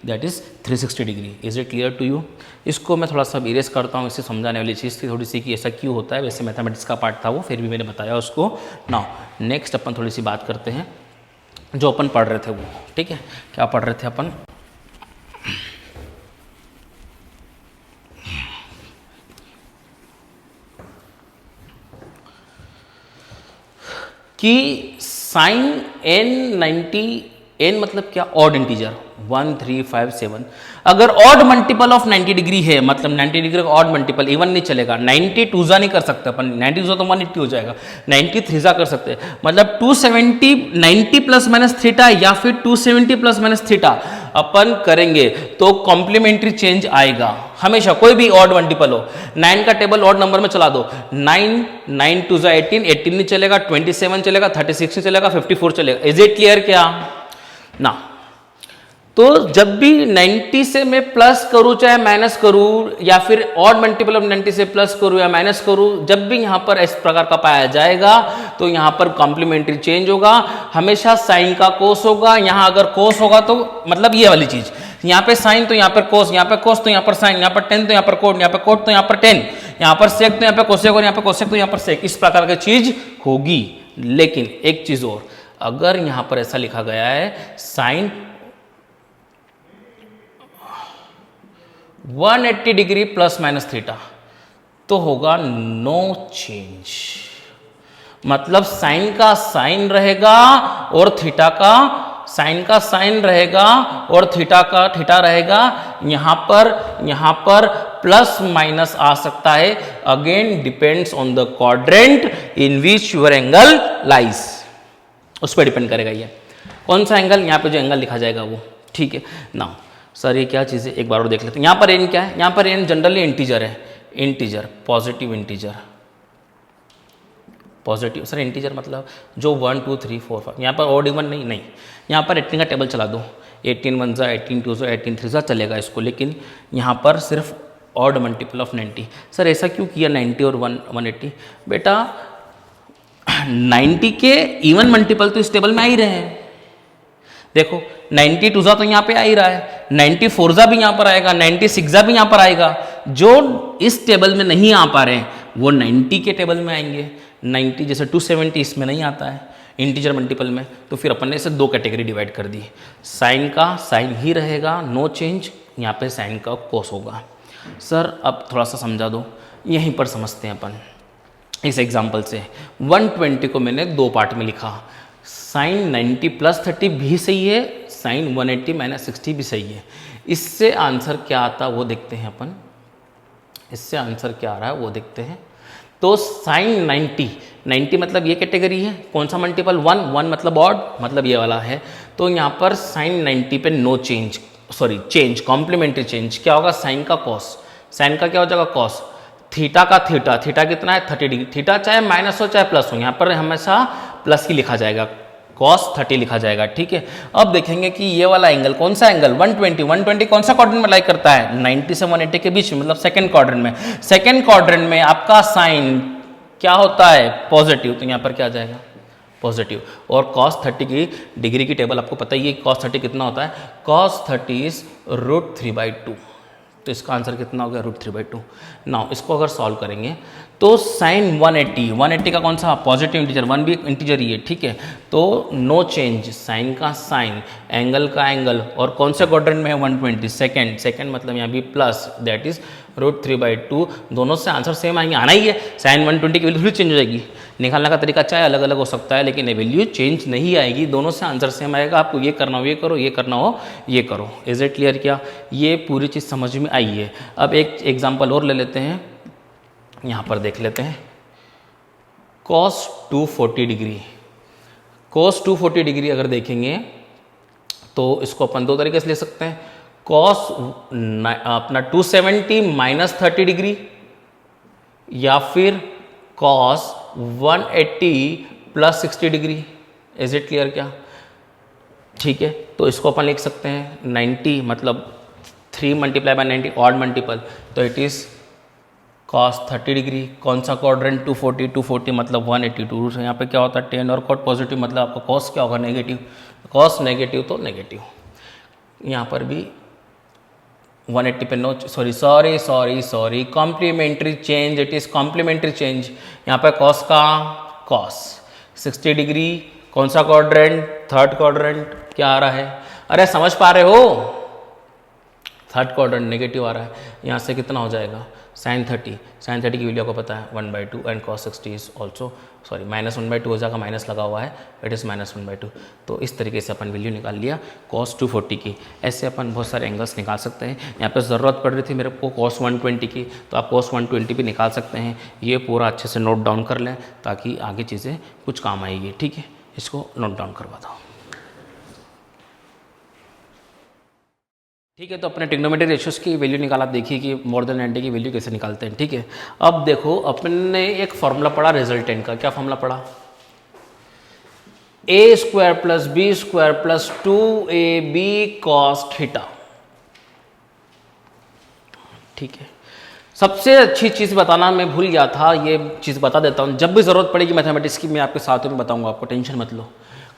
that is 360 degree. Is it clear to you? इसको मैं थोड़ा सा इरेज करता हूँ, इससे समझाने वाली चीज़ थी थोड़ी सी कि ऐसा क्यों होता है। वैसे मैथमेटिक्स का पार्ट था वो, फिर भी मैंने बताया उसको। नाउ नेक्स्ट अपन थोड़ी सी बात करते हैं जो अपन पढ़ रहे थे वो। ठीक है, क्या पढ़ रहे थे अपन? कि साइन n 90, n मतलब क्या? Odd integer 1 3 5 7। अगर ऑड मल्टीपल ऑफ 90 डिग्री है, मतलब 90 डिग्री का ऑड मल्टीपल, इवन नहीं चलेगा। 90 टूजा नहीं कर सकते अपन, 90 टूजा तो 180 हो जाएगा, 90 थ्रीजा कर सकते हैं। मतलब 270 90 प्लस माइनस थीटा या फिर 270 प्लस माइनस थीटा अपन करेंगे तो कॉम्प्लीमेंट्री चेंज आएगा हमेशा, कोई भी ऑड मल्टीपल हो। 9 का टेबल ऑड नंबर में चला दो, 9 9 टूजा 18, 18 नहीं चलेगा, 27 चलेगा, 36 नहीं चलेगा, 54 चलेगा। इज इट क्लियर क्या ना? तो जब भी 90 से मैं प्लस करूं चाहे माइनस करूं, या फिर ऑड मल्टीपल ऑफ 90 से प्लस करूं या माइनस करूं, जब भी यहां पर इस प्रकार का पाया जाएगा तो यहां पर कॉम्प्लीमेंट्री चेंज होगा। हमेशा साइन का कोस होगा। यहां अगर कोस होगा तो मतलब ये वाली चीज, यहां पे साइन तो यहां पर कोस, यहां पे कोस तो यहां पर साइन, यहां पर टेन तो यहां पर कोट, यहां पर कोट तो यहां पर टेन, यहां पर सेक तो यहां पर कोसेक और यहां पर कोसेक तो यहां पर सेक, इस प्रकार की चीज होगी। लेकिन एक चीज और, अगर यहां पर ऐसा लिखा गया है sine 180 degree plus minus theta, तो होगा नो चेंज। मतलब साइन का साइन रहेगा और थीटा का साइन का साइन रहेगा और थीटा का थीटा रहेगा। यहां पर प्लस माइनस आ सकता है। Again depends on the quadrant in which your angle lies, उस पर डिपेंड करेगा ये कौन सा एंगल। यहां पे जो एंगल लिखा जाएगा वो। ठीक है ना सर, ये क्या चीज़ है एक बार और देख लेते हैं। यहाँ पर एन क्या है? यहाँ पर एन जनरली इंटीजर है, integer, positive integer, positive. Sir integer मतलब जो 1 2 3 4 5, यहाँ पर ऑड इवन नहीं, यहाँ पर 18 का टेबल चला दो, 18 1 जा 18 2 जा 18 3 जा चलेगा इसको, लेकिन यहाँ पर सिर्फ ऑड मल्टीपल ऑफ 90। सर ऐसा क्यों किया 90 और 180? बेटा 90 के इवन मल्टीपल तो इस टेबल में आ ही रहे हैं। देखो 90 टूजा तो यहाँ पे आ ही रहा है, 94 जा भी यहाँ पर आएगा, 96 जा भी यहाँ पर आएगा। जो इस टेबल में नहीं आ पा रहे हैं वो 90 के टेबल में आएंगे। 90 जैसे 270 इसमें नहीं आता है इंटीजर मल्टीपल में, तो फिर अपन ने इसे दो कैटेगरी डिवाइड कर दी। साइन का साइन ही रहेगा, नो चेंज। यहाँ पे साइन का कोस होगा। सर अब थोड़ा सा समझा दो, यहीं पर समझते हैं अपन इस एग्जाम्पल से। 120 को मैंने दो पार्ट में लिखा, साइन 90 प्लस 30 भी सही है, साइन 180 माइनस 60 भी सही है। इससे आंसर क्या आता वो देखते हैं अपन, इससे आंसर क्या आ रहा है वो देखते हैं। तो साइन 90 मतलब ये कैटेगरी है, कौन सा मल्टीपल? 1 मतलब ऑड, मतलब ये वाला है। तो यहाँ पर साइन 90 पे no change, sorry change, complementary change क्या होगा? साइन का कॉस, साइन का क्या हो जाएगा? कॉस। थीटा का थीटा, थीटा कितना है? 30 डिग्री। थीटा चाहे माइनस हो चाहे प्लस हो, यहाँ पर हमेशा प्लस ही लिखा जाएगा, cos 30 लिखा जाएगा। ठीक है, अब देखेंगे कि ये वाला एंगल कौन सा एंगल? 120 कौन सा क्वाड्रेंट में लाई करता है? 90 से 180 के बीच में, मतलब सेकंड क्वाड्रेंट में। सेकंड क्वाड्रेंट में आपका साइन क्या होता है? पॉजिटिव, तो यहाँ पर क्या आ जाएगा? पॉजिटिव। और cos 30 की डिग्री की टेबल आपको पता ही है, cos 30 कितना होता है? cos 30 इज √3/2, तो इसका आंसर कितना हो गया? √3/2। नाउ इसको अगर सॉल्व करेंगे तो साइन 180 का कौन सा? पॉजिटिव इंटीजर, 1 भी इंटीजर ही है। ठीक है, तो नो चेंज, साइन का साइन, एंगल का एंगल, और कौन से क्वाड्रेंट में है? 120, सेकंड मतलब यहाँ भी प्लस, दैट इज √3/2। दोनों से आंसर सेम आएंगे, आना ही है। साइन 120 की वैल्यू थोड़ी चेंज हो जाएगी, निकालने का तरीका चाहे अलग अलग हो सकता है, लेकिन वैल्यू चेंज नहीं आएगी, दोनों से आंसर सेम आएगा। आपको ये करना हो ये करो, ये करना हो ये करो। इज इट क्लियर क्या? ये पूरी चीज़ समझ में आई है। अब एक एग्जाम्पल और ले लेते हैं, यहाँ पर देख लेते हैं। cos 240 डिग्री, cos 240 डिग्री अगर देखेंगे तो इसको अपन दो तरीके से ले सकते हैं, कॉस अपना 270 माइनस 30 डिग्री, या फिर cos 180 plus 60 degree. Is it clear क्या? ठीक है, तो इसको अपन लिख सकते हैं 90 मतलब 3 मल्टीप्लाई बाय 90 ऑड मल्टीपल, तो इट इज़ कॉस 30 डिग्री। कौन सा क्वाड्रेंट? 240 मतलब 182। तो यहाँ पे क्या होता है, टेन और कॉट पॉजिटिव मतलब आपका कॉस क्या होगा, नेगेटिव। कॉस नेगेटिव तो नेगेटिव। यहाँ पर भी 180 पे no, sorry complementary change, it is complementary change. यहाँ पे कॉस का कॉस 60 डिग्री, कौन सा क्वाड्रेंट? Third quadrant. क्या आ रहा है? अरे समझ पा रहे हो? थर्ड क्वाड्रेंट नेगेटिव आ रहा है। यहाँ से कितना हो जाएगा, साइन 30 की वैल्यू को पता है 1/2 एंड कॉस 60 इज ऑल्सो -1/2 हो जाएगा, माइनस लगा हुआ है, इट इज़ -1/2। तो इस तरीके से अपन वैल्यू निकाल लिया कॉस 240 की। ऐसे अपन बहुत सारे एंगल्स निकाल सकते हैं। यहाँ पर ज़रूरत पड़ रही थी मेरे को कॉस 120 की, तो आप कॉस 120 भी निकाल सकते हैं। ये पूरा अच्छे से नोट डाउन कर लें ताकि आगे चीज़ें कुछ काम आएगी। ठीक है, इसको नोट डाउन करवा दो। ठीक है, तो अपने ट्रिग्नोमेट्री रेशियोज की वैल्यू निकाला, देखिए कि मोर देन 90 की वैल्यू कैसे निकालते हैं। ठीक है, अब देखो अपन ने एक फॉर्मूला पढ़ा रिजल्टेंट का। क्या फॉर्मूला पढ़ा? a² + b² + 2ab cos theta. ठीक है, सबसे अच्छी चीज़ बताना मैं भूल गया था, ये चीज़ बता देता हूँ। जब भी ज़रूरत पड़ेगी मैथमेटिक्स की मैं आपके साथ में बताऊंगा, आपको टेंशन मत लो।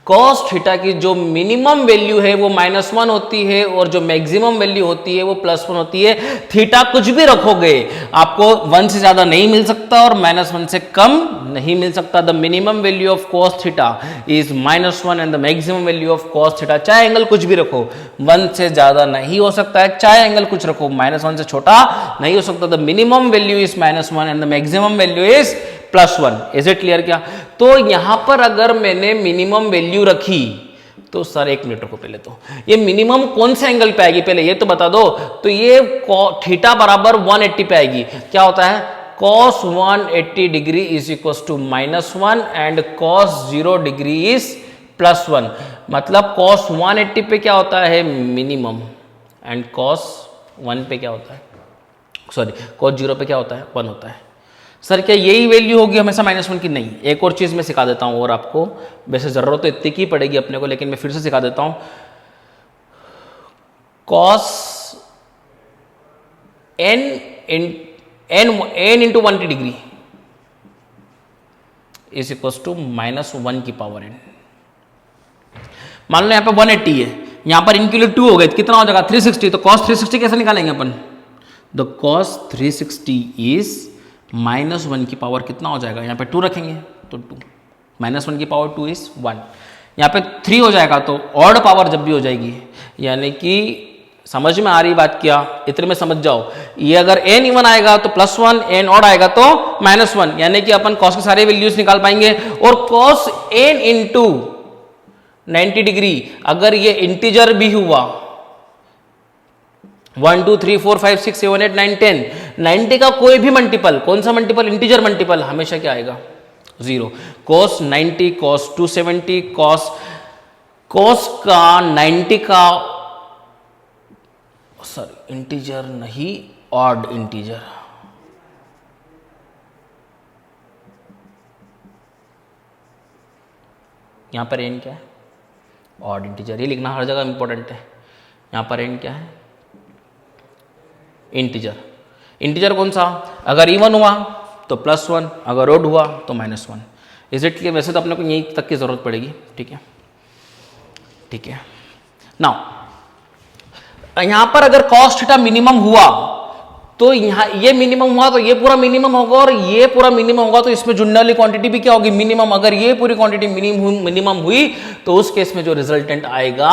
कॉस थीटा की जो मिनिमम वैल्यू है वो -1 होती है और जो मैक्सिमम वैल्यू होती है वो +1 होती है। थीटा कुछ भी रखोगे आपको 1 से ज़्यादा नहीं मिल सकता और -1 से कम नहीं मिल सकता। The minimum value of cos theta is -1 and the maximum value of cos theta, चाहे एंगल कुछ भी रखो 1 से ज़्यादा नहीं हो सकता है, चाहे एंगल कुछ रखो -1 से छोटा नहीं हो सकता। The minimum value is -1 and the maximum value is +1। Is it clear क्या? तो यहां पर अगर मैंने मिनिमम वैल्यू रखी तो सर एक मिनट को पहले तो ये मिनिमम कौन से एंगल पे आएगी पहले ये तो बता दो। तो ये थीटा बराबर 180 पे आएगी। क्या होता है? cos 180 degree is equal to -1 and cos 0 degree is +1। मतलब cos 180 पे क्या होता है? मिनिमम। एंड cos 1 पे क्या होता है? cos 0 पे क्या होता है? 1 होता है। सर क्या यही वैल्यू होगी हमेशा -1 की? नहीं, एक और चीज़ मैं सिखा देता हूँ और आपको वैसे ज़रूरत तो इतनी की पड़ेगी अपने को, लेकिन मैं फिर से सिखा देता हूँ। cos n into 180 degree is equal to -1 की पावर n। मान लो यहाँ पे 180 है, यहाँ पर इनके लिए 2 हो गए, कितना हो जाएगा? 360। तो cos 360 कैसे निकालेंगे अपन? द cos 360 इज -1 की पावर कितना हो जाएगा? यहाँ पे 2 रखेंगे तो 2 -1 की पावर 2 इज 1। यहाँ पे 3 हो जाएगा तो ऑड पावर जब भी हो जाएगी, यानी कि समझ में आ रही बात क्या? इतने में समझ जाओ। ये अगर n इवन आएगा तो +1, n ऑड आएगा तो -1, यानी कि अपन cos के सारे वैल्यूज निकाल पाएंगे। और cos n इंटू 90 डिग्री अगर ये इंटीजर भी हुआ 1 2 3 4 5 6 7 8 9 10, 90 का कोई भी मल्टीपल, कौन सा मल्टीपल? इंटीजर मल्टीपल, हमेशा क्या आएगा? 0। cos 90, cos 270, cos का 90 का सॉरी इंटीजर नहीं, ऑड इंटीजर। यहां पर n क्या है? Odd integer. ये लिखना हर जगह इंपॉर्टेंट है। यहां पर n क्या है? इंटीजर। इंटीजर कौन सा? अगर इवन हुआ तो +1, अगर ऑड हुआ तो -1। Is it clear? वैसे तो अपने को यहीं तक की जरूरत पड़ेगी। ठीक है, ठीक है। नाउ यहां पर अगर cos थीटा मिनिमम हुआ तो यहाँ ये मिनिमम हुआ तो ये पूरा मिनिमम होगा और ये पूरा मिनिमम होगा, तो इसमें जुड़ने वाली क्वांटिटी भी क्या होगी? मिनिमम। अगर ये पूरी क्वांटिटी मिनिमम हुई तो उस केस में जो रिजल्टेंट आएगा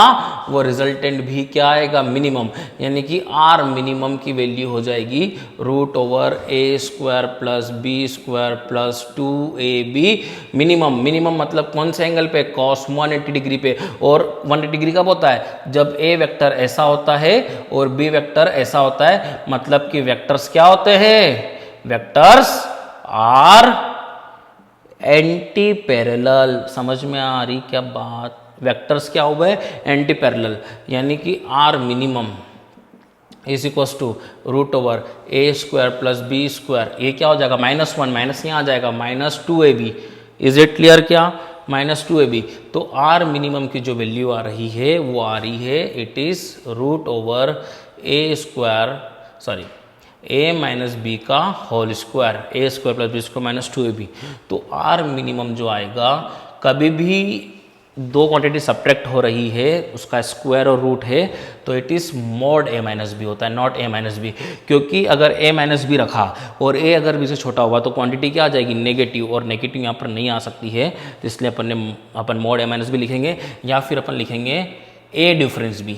वो रिजल्टेंट भी क्या आएगा? मिनिमम। यानी कि R मिनिमम की वैल्यू हो जाएगी √a² + b² + 2ab minimum. Minimum मतलब कौन से एंगल पे? cos 180 डिग्री पे। और 180 डिग्री कब होता है? जब a वेक्टर ऐसा होता है और b वेक्टर ऐसा होता है। मतलब कि वेक्टर्स क्या होते हैं? Vectors are anti parallel. समझ में आ रही क्या बात? वेक्टर्स क्या हुए एंटी पैरेलल, यानी कि R minimum is equals to root over A square plus B square, ये क्या हो जाएगा -1, माइनस यहाँ आ जाएगा -2ab। Is it clear? क्या -2ab। तो आर मिनिमम की जो वैल्यू आ रही है वो आ रही है it is root over A square, sorry a minus B का whole square, A square plus B square -2ab। तो आर मिनिमम जो आएगा, कभी भी दो क्वांटिटी सब्ट्रैक्ट हो रही है, उसका स्क्वायर और रूट है, तो it is mod a minus b होता है, नॉट a माइनस बी। क्योंकि अगर a माइनस बी रखा और a अगर b से छोटा हुआ तो क्वांटिटी क्या आ जाएगी नेगेटिव, और नेगेटिव यहाँ पर नहीं आ सकती है, तो इसलिए अपन मॉड a माइनस बी लिखेंगे, या फिर अपन लिखेंगे a डिफरेंस b।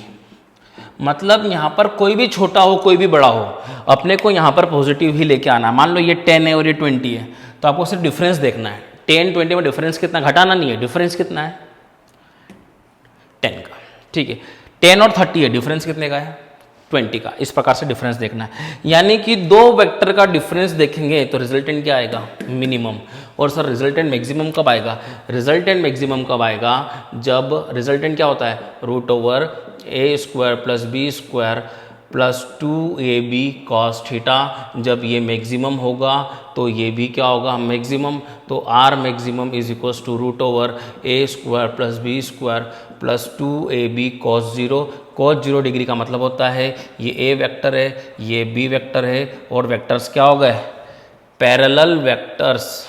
मतलब यहाँ पर कोई भी छोटा हो कोई भी बड़ा हो, अपने को यहाँ पर पॉजिटिव ही लेके आना है। मान लो ये 10 है और ये 20 है, तो आपको सिर्फ डिफरेंस देखना है। 10 20 में डिफरेंस कितना, घटाना नहीं है, डिफरेंस कितना है 10 का, ठीक है। 10 और 30 है, डिफरेंस कितने का है 20 का। इस प्रकार से डिफरेंस देखना है, यानी कि दो वेक्टर का डिफरेंस देखेंगे तो रिजल्टेंट क्या आएगा मिनिमम। और सर रिजल्टेंट मैक्सिमम कब आएगा? रिजल्टेंट मैक्सिमम कब आएगा? जब रिजल्टेंट क्या होता है रूट ओवर ए square plus B square plus 2ab cos theta. जब ये मैक्सिमम होगा तो ये भी क्या होगा मैक्सिमम। तो R maximum is equals to root over A square plus B square plus 2ab cos 0। Cos 0 degree का मतलब होता है ये ए वेक्टर है, ये बी वेक्टर है, और वेक्टर्स क्या हो गए parallel vectors,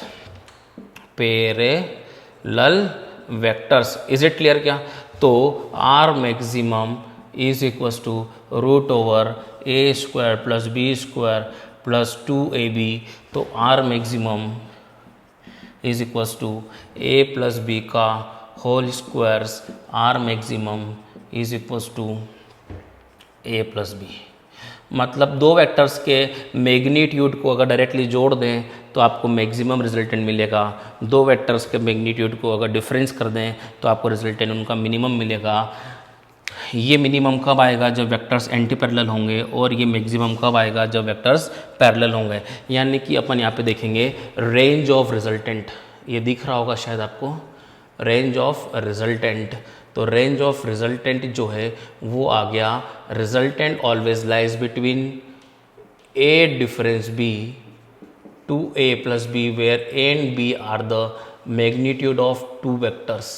parallel vectors. Is it clear? क्या तो R maximum is equals to root over A square plus B square plus 2ab। तो R maximum is equals to A plus B का whole squares, R maximum is equals to A plus B. मतलब दो vectors के magnitude को अगर directly जोड़ दें तो आपको मैक्सिमम रिजल्टेंट मिलेगा। दो वेक्टर्स के मैग्नीट्यूड को अगर डिफरेंस कर दें तो आपको रिजल्टेंट उनका मिनिमम मिलेगा। ये मिनिमम कब आएगा? जब वेक्टर्स एंटी पैरेलल होंगे, और ये मैक्सिमम कब आएगा? जब वेक्टर्स पैरेलल होंगे। यानी कि अपन यहाँ पे देखेंगे रेंज ऑफ रिजल्टेंट, ये दिख रहा होगा शायद आपको, रेंज ऑफ रिजल्टेंट। तो रेंज ऑफ रिजल्टेंट जो है वो आ गया resultant always lies between a difference b to A plus b, where a and b are the magnitude of two vectors.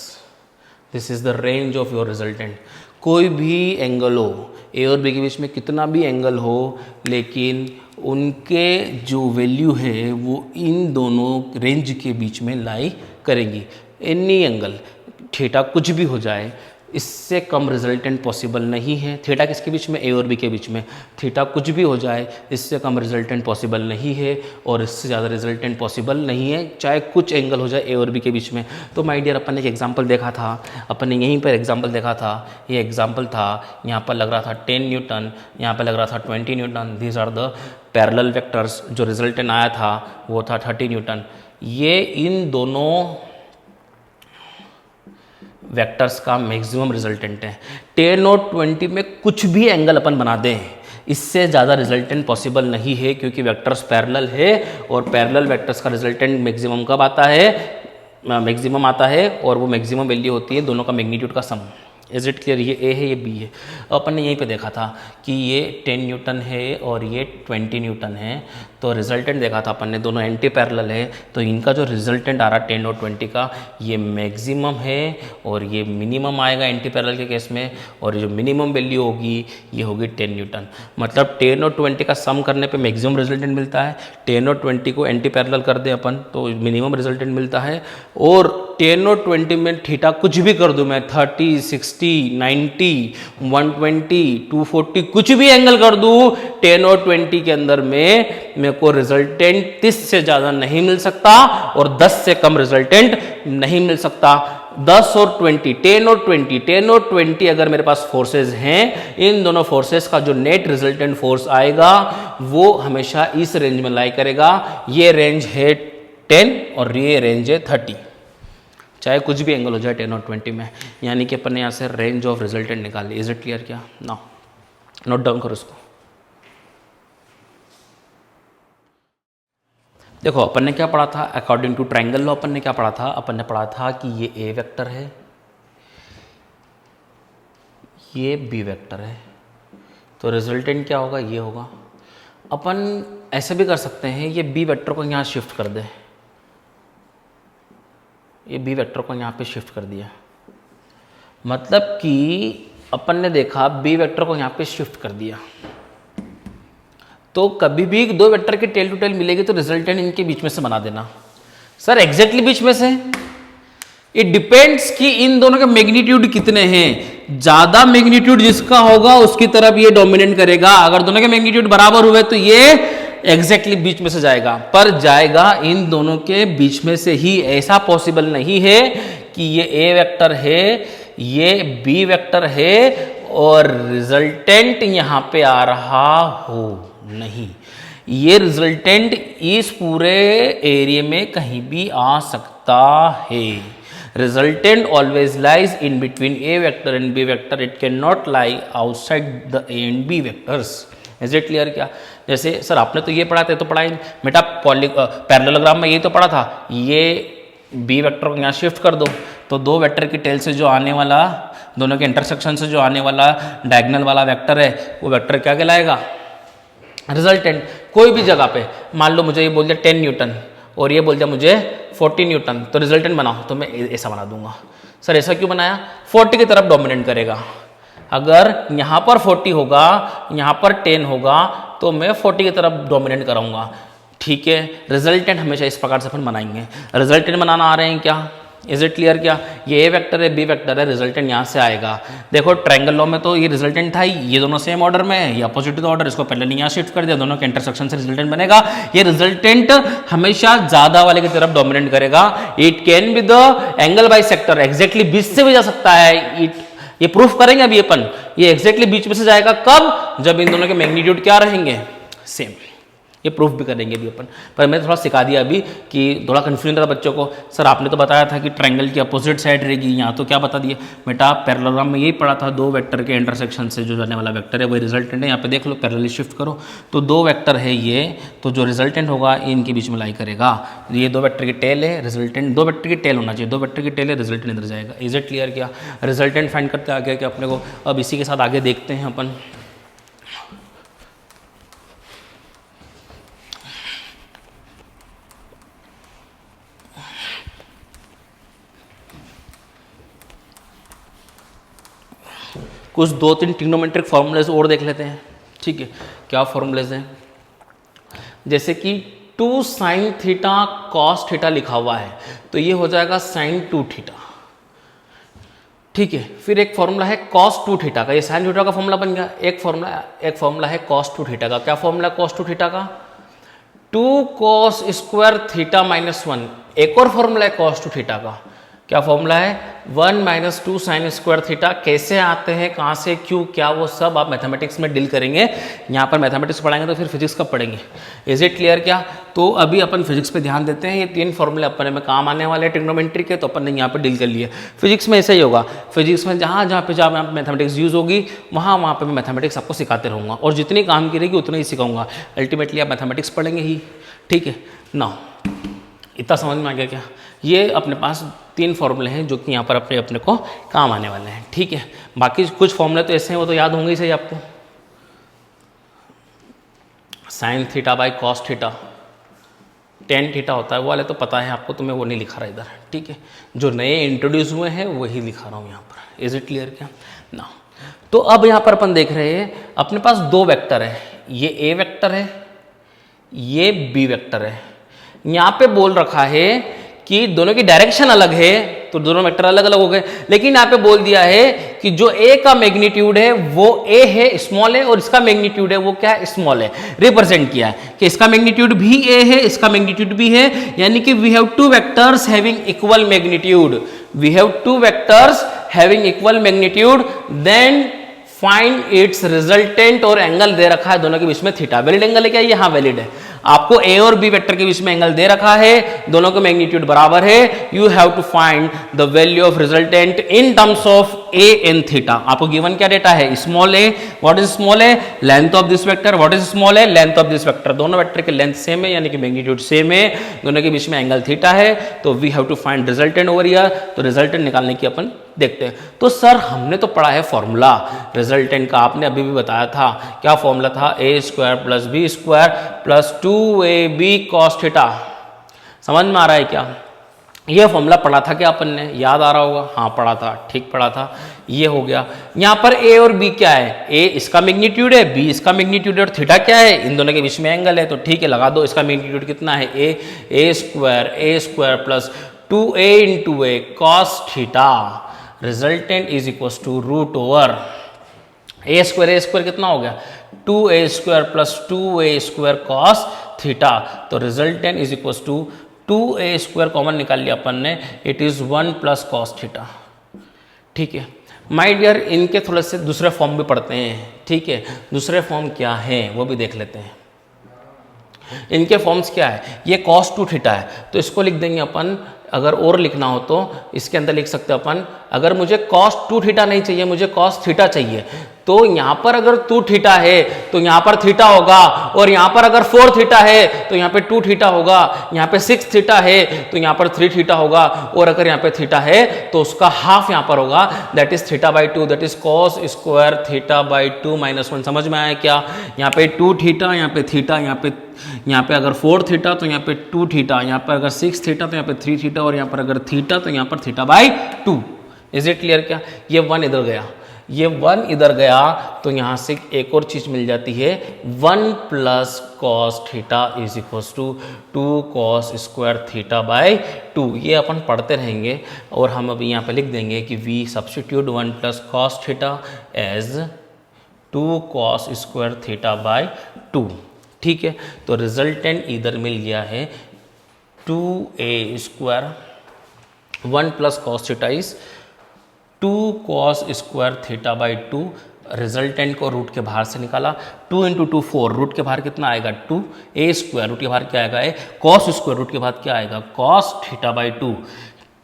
This is the range of your resultant. कोई भी angle हो, ए और B के बीच में कितना भी एंगल हो, लेकिन उनके जो वैल्यू है वो इन दोनों रेंज के बीच में लाई करेंगी। एनी एंगल, थीटा कुछ भी हो जाए, इससे कम रिजल्टेंट पॉसिबल नहीं है। थीटा किसके बीच में? ए और बी के बीच में। थीटा कुछ भी हो जाए, इससे कम रिजल्टेंट पॉसिबल नहीं है, और इससे ज़्यादा रिजल्टेंट पॉसिबल नहीं है, चाहे कुछ एंगल हो जाए ए और बी के बीच में। तो माय डियर, अपन ने एक एग्जांपल देखा था, अपन ने यहीं पर एग्जांपल देखा था। ये एग्जांपल था, यहाँ पर लग रहा था 10 न्यूटन, यहाँ पर लग रहा था 20 newton. These are the parallel vectors. जो रिजल्टेंट आया था वो था 30 न्यूटन। ये इन दोनों वेक्टर्स का मैक्सिमम रिजल्टेंट है। 10 और 20 में कुछ भी एंगल अपन बना दें, इससे ज़्यादा रिजल्टेंट पॉसिबल नहीं है, क्योंकि वेक्टर्स पैरेलल है, और पैरेलल वेक्टर्स का रिजल्टेंट मैक्सिमम कब आता है? मैक्सिमम आता है, और वो मैक्सिमम वैल्यू होती है दोनों का मैग्नीट्यूड का सम। Is it clear? ये ए है, ये बी है। अपन ने यहीं पे देखा था कि ये 10 न्यूटन है और ये 20 न्यूटन है। तो रिजल्टेंट देखा था अपन ने, दोनों एंटी पैरेलल है, तो इनका जो रिजल्टेंट आ रहा 10 और 20 का, ये मैक्सिमम है, और ये मिनिमम आएगा एंटी पैरेलल के केस में, और जो मिनिमम वैल्यू होगी ये होगी 10 न्यूटन। मतलब 10 और 20 का सम करने पे मैक्सिमम रिजल्टेंट मिलता है। 10 और 20 को एंटी पैरेलल कर दे अपन तो मिनिमम रिजल्टेंट मिलता है। और 10 और 20 में थीटा कुछ भी कर दूं मैं, 30, 60, 90, 120, 240, कुछ भी एंगल कर दूं, 10 और 20 के अंदर में मेरे को रिजल्टेंट 30 से ज़्यादा नहीं मिल सकता, और 10 से कम रिजल्टेंट नहीं मिल सकता। 10 और 20, 10 और 20, 10 और 20 अगर मेरे पास फोर्सेज हैं, इन दोनों फोर्सेज का जो नेट रिजल्टेंट फोर्स आएगा वो हमेशा इस रेंज में लाई करेगा। ये रेंज है 10 और ये रेंज है 30, चाहे कुछ भी एंगल हो जाए 10 और 20 में। यानी कि अपन ने यहाँ से रेंज ऑफ रिजल्टेंट निकाल ली। Is it clear? क्या नाउ नोट डाउन करो इसको। देखो अपन ने क्या पढ़ा था, अकॉर्डिंग टू ट्रायंगल लॉ अपन ने क्या पढ़ा था? अपन ने पढ़ा था कि ये ए वेक्टर है, ये बी वेक्टर है, तो रिजल्टेंट क्या होगा, ये होगा। अपन ऐसे भी कर सकते हैं, ये बी वेक्टर को यहाँ शिफ्ट कर दे, ये बी वेक्टर को यहाँ पे शिफ्ट कर दिया, मतलब कि अपन ने देखा बी वेक्टर को यहाँ पे शिफ्ट कर दिया, तो कभी भी दो वेक्टर की टेल टू टेल मिलेगी तो रिजल्टेंट इनके बीच में से बना देना। सर एग्जैक्टली बीच में से, इट डिपेंड्स कि इन दोनों के मैग्नीट्यूड कितने हैं। ज्यादा मैग्नीट्यूड जिसका होगा उसकी तरफ ये डोमिनेट करेगा, अगर दोनों के मैग्नीट्यूड बराबर हुए तो ये एग्जैक्टली बीच में से जाएगा, पर जाएगा इन दोनों के बीच में से ही। ऐसा पॉसिबल नहीं है कि ये ए वेक्टर है, ये बी वेक्टर है और रिजल्टेंट यहां पे आ रहा हो, नहीं। ये रिजल्टेंट इस पूरे एरिया में कहीं भी आ सकता है। Resultant always lies in between a vector and B vector, it can not lie outside the a and b vectors. Is it clear? क्या जैसे सर आपने तो ये पढ़ा था, तो पढ़ा ही बेटा पैरेललोग्राम में, ये तो पढ़ा था, ये बी वेक्टर को यहाँ शिफ्ट कर दो तो दो वेक्टर की टेल से जो आने वाला, दोनों के इंटरसेक्शन से जो आने वाला डायगोनल वाला वेक्टर है वो वेक्टर क्या कहलाएगा, रिजल्टेंट। कोई भी जगह पे मान लो मुझे ये बोल दिया 10 न्यूटन और ये बोल दिया मुझे 40 न्यूटन, तो रिजल्टेंट बनाओ, तो मैं ऐसा बना दूंगा। सर ऐसा क्यों बनाया? 40 की तरफ डोमिनेट करेगा। अगर यहाँ पर 40 होगा, यहाँ पर 10 होगा, तो मैं 40 की तरफ डोमिनेट कराऊंगा। ठीक है, रिजल्टेंट हमेशा इस प्रकार से अपन बनाएंगे। रिजल्टेंट बनाना आ रहे हैं क्या? Is it clear? क्या ये ए वेक्टर है, बी वेक्टर है, रिजल्टेंट यहाँ से आएगा। देखो ट्रायंगल लॉ में तो ये रिजल्टेंट था ही, ये दोनों सेम ऑर्डर में है, ये अपोजिट ऑर्डर, इसको पहले यहाँ शिफ्ट कर दिया, दोनों के इंटरसेक्शन से रिजल्टेंट बनेगा। ये रिजल्टेंट हमेशा ज्यादा वाले की तरफ डोमिनेट करेगा। It can be the angle bisector, exactly बीच से भी जा सकता है। ये प्रूफ करेंगे अभी अपन, ये एग्जैक्टली बीच में से जाएगा कब? जब इन दोनों के मैग्नीट्यूड क्या रहेंगे, सेम। ये प्रूफ भी करेंगे अभी अपन, पर मैंने थोड़ा सिखा दिया अभी कि थोड़ा कन्फ्यूजन था बच्चों को। सर आपने तो बताया था कि ट्रायंगल की अपोजिट साइड रहेगी, यहाँ तो क्या बता दिया बेटा, पैरेललोग्राम में यही पढ़ा था, दो वेक्टर के इंटरसेक्शन से जो जाने वाला वेक्टर है वही रिजल्टेंट है। यहाँ पे देख लो, पैरेलली शिफ्ट करो तो दो वेक्टर है ये, तो जो रिजल्टेंट होगा इनके बीच में लाई करेगा। ये दो वेक्टर की टेल है, रिजल्टेंट दो वेक्टर की टेल होना चाहिए, दो वेक्टर की टेल है, रिजल्टेंट इधर जाएगा। Is it clear? क्या रिजल्टेंट फाइंड करते आगे कि अपने को, अब इसी के साथ आगे देखते हैं अपन। कुछ दो तीन ट्रिग्नोमेट्रिक फॉर्मूलेज और देख लेते हैं। ठीक है, क्या फॉर्मूलेज हैं? जैसे कि 2 sin थीटा cos थीटा लिखा हुआ है, तो ये हो जाएगा sin 2 थीटा। ठीक है, फिर एक फॉर्मूला है cos 2 थीटा का, ये sin थीटा का फॉर्मूला बन गया। एक फॉर्मूला है cos 2 थीटा का। क्या फॉर्मूला है cos 2 थीटा का? 2 cos स्क्वायर थीटा माइनस 1। एक और फॉर्मूला है cos 2 थीटा का। क्या फॉर्मूला है? 1 माइनस 2 साइन स्क्वायर थीटा। कैसे आते हैं, कहाँ से, क्यों, क्या, वो सब आप मैथमेटिक्स में डील करेंगे। यहाँ पर मैथमेटिक्स पढ़ाएंगे तो फिर फिजिक्स कब पढ़ेंगे? Is it clear? क्या तो अभी अपन फिजिक्स पे ध्यान देते हैं। ये तीन फॉर्मूले अपने में काम आने वाले हैं ट्रिग्नोमेट्री के, तो अपन ने यहाँ पे डील कर लिए। फिजिक्स में ऐसा ही होगा, फिजिक्स में जहाँ जहाँ मैथमेटिक्स यूज होगी वहाँ पे मैं मैथमेटिक्स आपको सिखाते रहूँगा, और जितनी काम की रहेगी उतना ही सिखाऊंगा। अल्टीमेटली आप मैथमेटिक्स पढ़ेंगे ही। ठीक है ना, इतना समझ में आ गया? क्या ये अपने पास तीन फॉर्मूले हैं जो कि यहाँ पर अपने को काम आने वाले हैं। ठीक है, बाकी कुछ फॉर्मूले तो ऐसे हैं, वो तो याद होंगे ही सही आपको। Sine theta by cos theta, tan theta होता है, वो वाले तो पता है आपको, तो मैं वो नहीं लिखा रहा इधर। ठीक है, जो नए इंट्रोड्यूस हुए हैं वही लिखा रहा हूँ यहाँ पर। Is it clear? क्या ना, तो अब यहाँ पर अपन देख रहे हैं अपने पास दो वेक्टर है, ये ए वेक्टर है, ये बी वेक्टर है। यहाँ पे बोल रखा है कि दोनों की डायरेक्शन अलग है, तो दोनों वेक्टर अलग अलग हो गए, लेकिन यहाँ पे बोल दिया है कि जो ए का मैग्नीट्यूड है वो ए है, स्मॉल है, और इसका मैग्नीट्यूड है वो क्या है, स्मॉल है। रिप्रेजेंट किया है कि इसका मैग्नीट्यूड भी ए है, इसका मैग्नीट्यूड भी है, यानी कि we have two vectors having equal magnitude, we have two vectors having equal magnitude, then find its resultant, और एंगल दे रखा है दोनों के बीच में थीटा। वैलिड एंगल है क्या ये? हाँ वैलिड है। आपको ए और बी वेक्टर के बीच में एंगल दे रखा है, दोनों का मैग्नीट्यूड बराबर है। You have to find the value of resultant in terms of a and theta. आपको गिवन क्या डेटा है, small a, what is small a, length of this vector, what is small a, length of this vector. दोनों vector की length same है यानी कि magnitude same है, दोनों के बीच में एंगल थीटा है, तो we have to find resultant over here. तो रिजल्टेंट निकालने की अपन देखते हैं। तो सर हमने तो पढ़ा है फॉर्मूला रिजल्टेंट का, आपने अभी भी बताया था, क्या फॉर्मूला था, A square plus B square plus 2ab cos theta. समझ में आ रहा है क्या, ये फॉर्मूला पढ़ा था क्या अपन ने, याद आ रहा होगा, हाँ पढ़ा था, ठीक पढ़ा था। ये हो गया। यहाँ पर ए और बी क्या है, ए इसका मैग्नीट्यूड है, बी इसका मैग्नीट्यूड है, और थीटा क्या है, इन दोनों के बीच में एंगल है, तो ठीक है लगा दो। इसका मैग्नीट्यूड कितना है, A square plus 2a into A cos theta, resultant is equal to root over A square कितना हो गया, 2a square plus 2a square cos theta. तो resultant is equal to 2a square common निकाल लिया अपन ने, it is 1 plus cos theta. ठीक है माय डियर, इनके थोड़े से दूसरे फॉर्म भी पढ़ते हैं। ठीक है, दूसरे फॉर्म क्या है वो भी देख लेते हैं। इनके फॉर्म्स क्या है, ये cos 2 थीटा है, तो इसको लिख देंगे अपन, अगर और लिखना हो तो इसके अंदर लिख सकते हैं अपन, अगर मुझे cos 2 थीटा नहीं चाहिए, मुझे cos थीटा चाहिए, तो यहाँ पर अगर 2 थीटा है तो यहाँ पर थीटा होगा, और यहाँ पर अगर 4 थीटा है तो यहाँ पे 2 थीटा होगा, यहाँ पे 6 थीटा है तो यहाँ पर 3 थीटा होगा, और अगर यहाँ पे थीटा है तो उसका हाफ यहाँ पर होगा, that is theta by 2, that is cos square theta by 2 minus 1। समझ में आया क्या, यहाँ पे 2 थीटा, यहाँ पे थीटा, यहाँ पे अगर 4 थीटा तो यहाँ पे 2 थीटा, यहाँ पर अगर 6 थीटा तो यहाँ पे 3 थीटा, और यहाँ पर अगर थीटा तो यहाँ पर theta by 2। Is it clear क्या, ये 1 इधर गया, ये 1 इधर गया, तो यहाँ से एक और चीज मिल जाती है, 1 plus cos theta is equal to 2 cos square theta by 2। ये अपन पढ़ते रहेंगे, और हम अभी यहाँ पे लिख देंगे कि we substitute 1 plus cos theta as 2 cos square theta by 2। ठीक है, तो रिजल्टेंट इधर मिल गया है 2a square, 1 plus cos theta is 2 cos square theta by 2। Resultant को रूट के बाहर से निकाला, 2 इंटू 2 4, रूट के बाहर कितना आएगा 2, a स्क्वायर रूट के बाहर क्या आएगा ए, कॉस स्क्वायर रूट के बाद क्या आएगा कॉस थीटा बाई 2।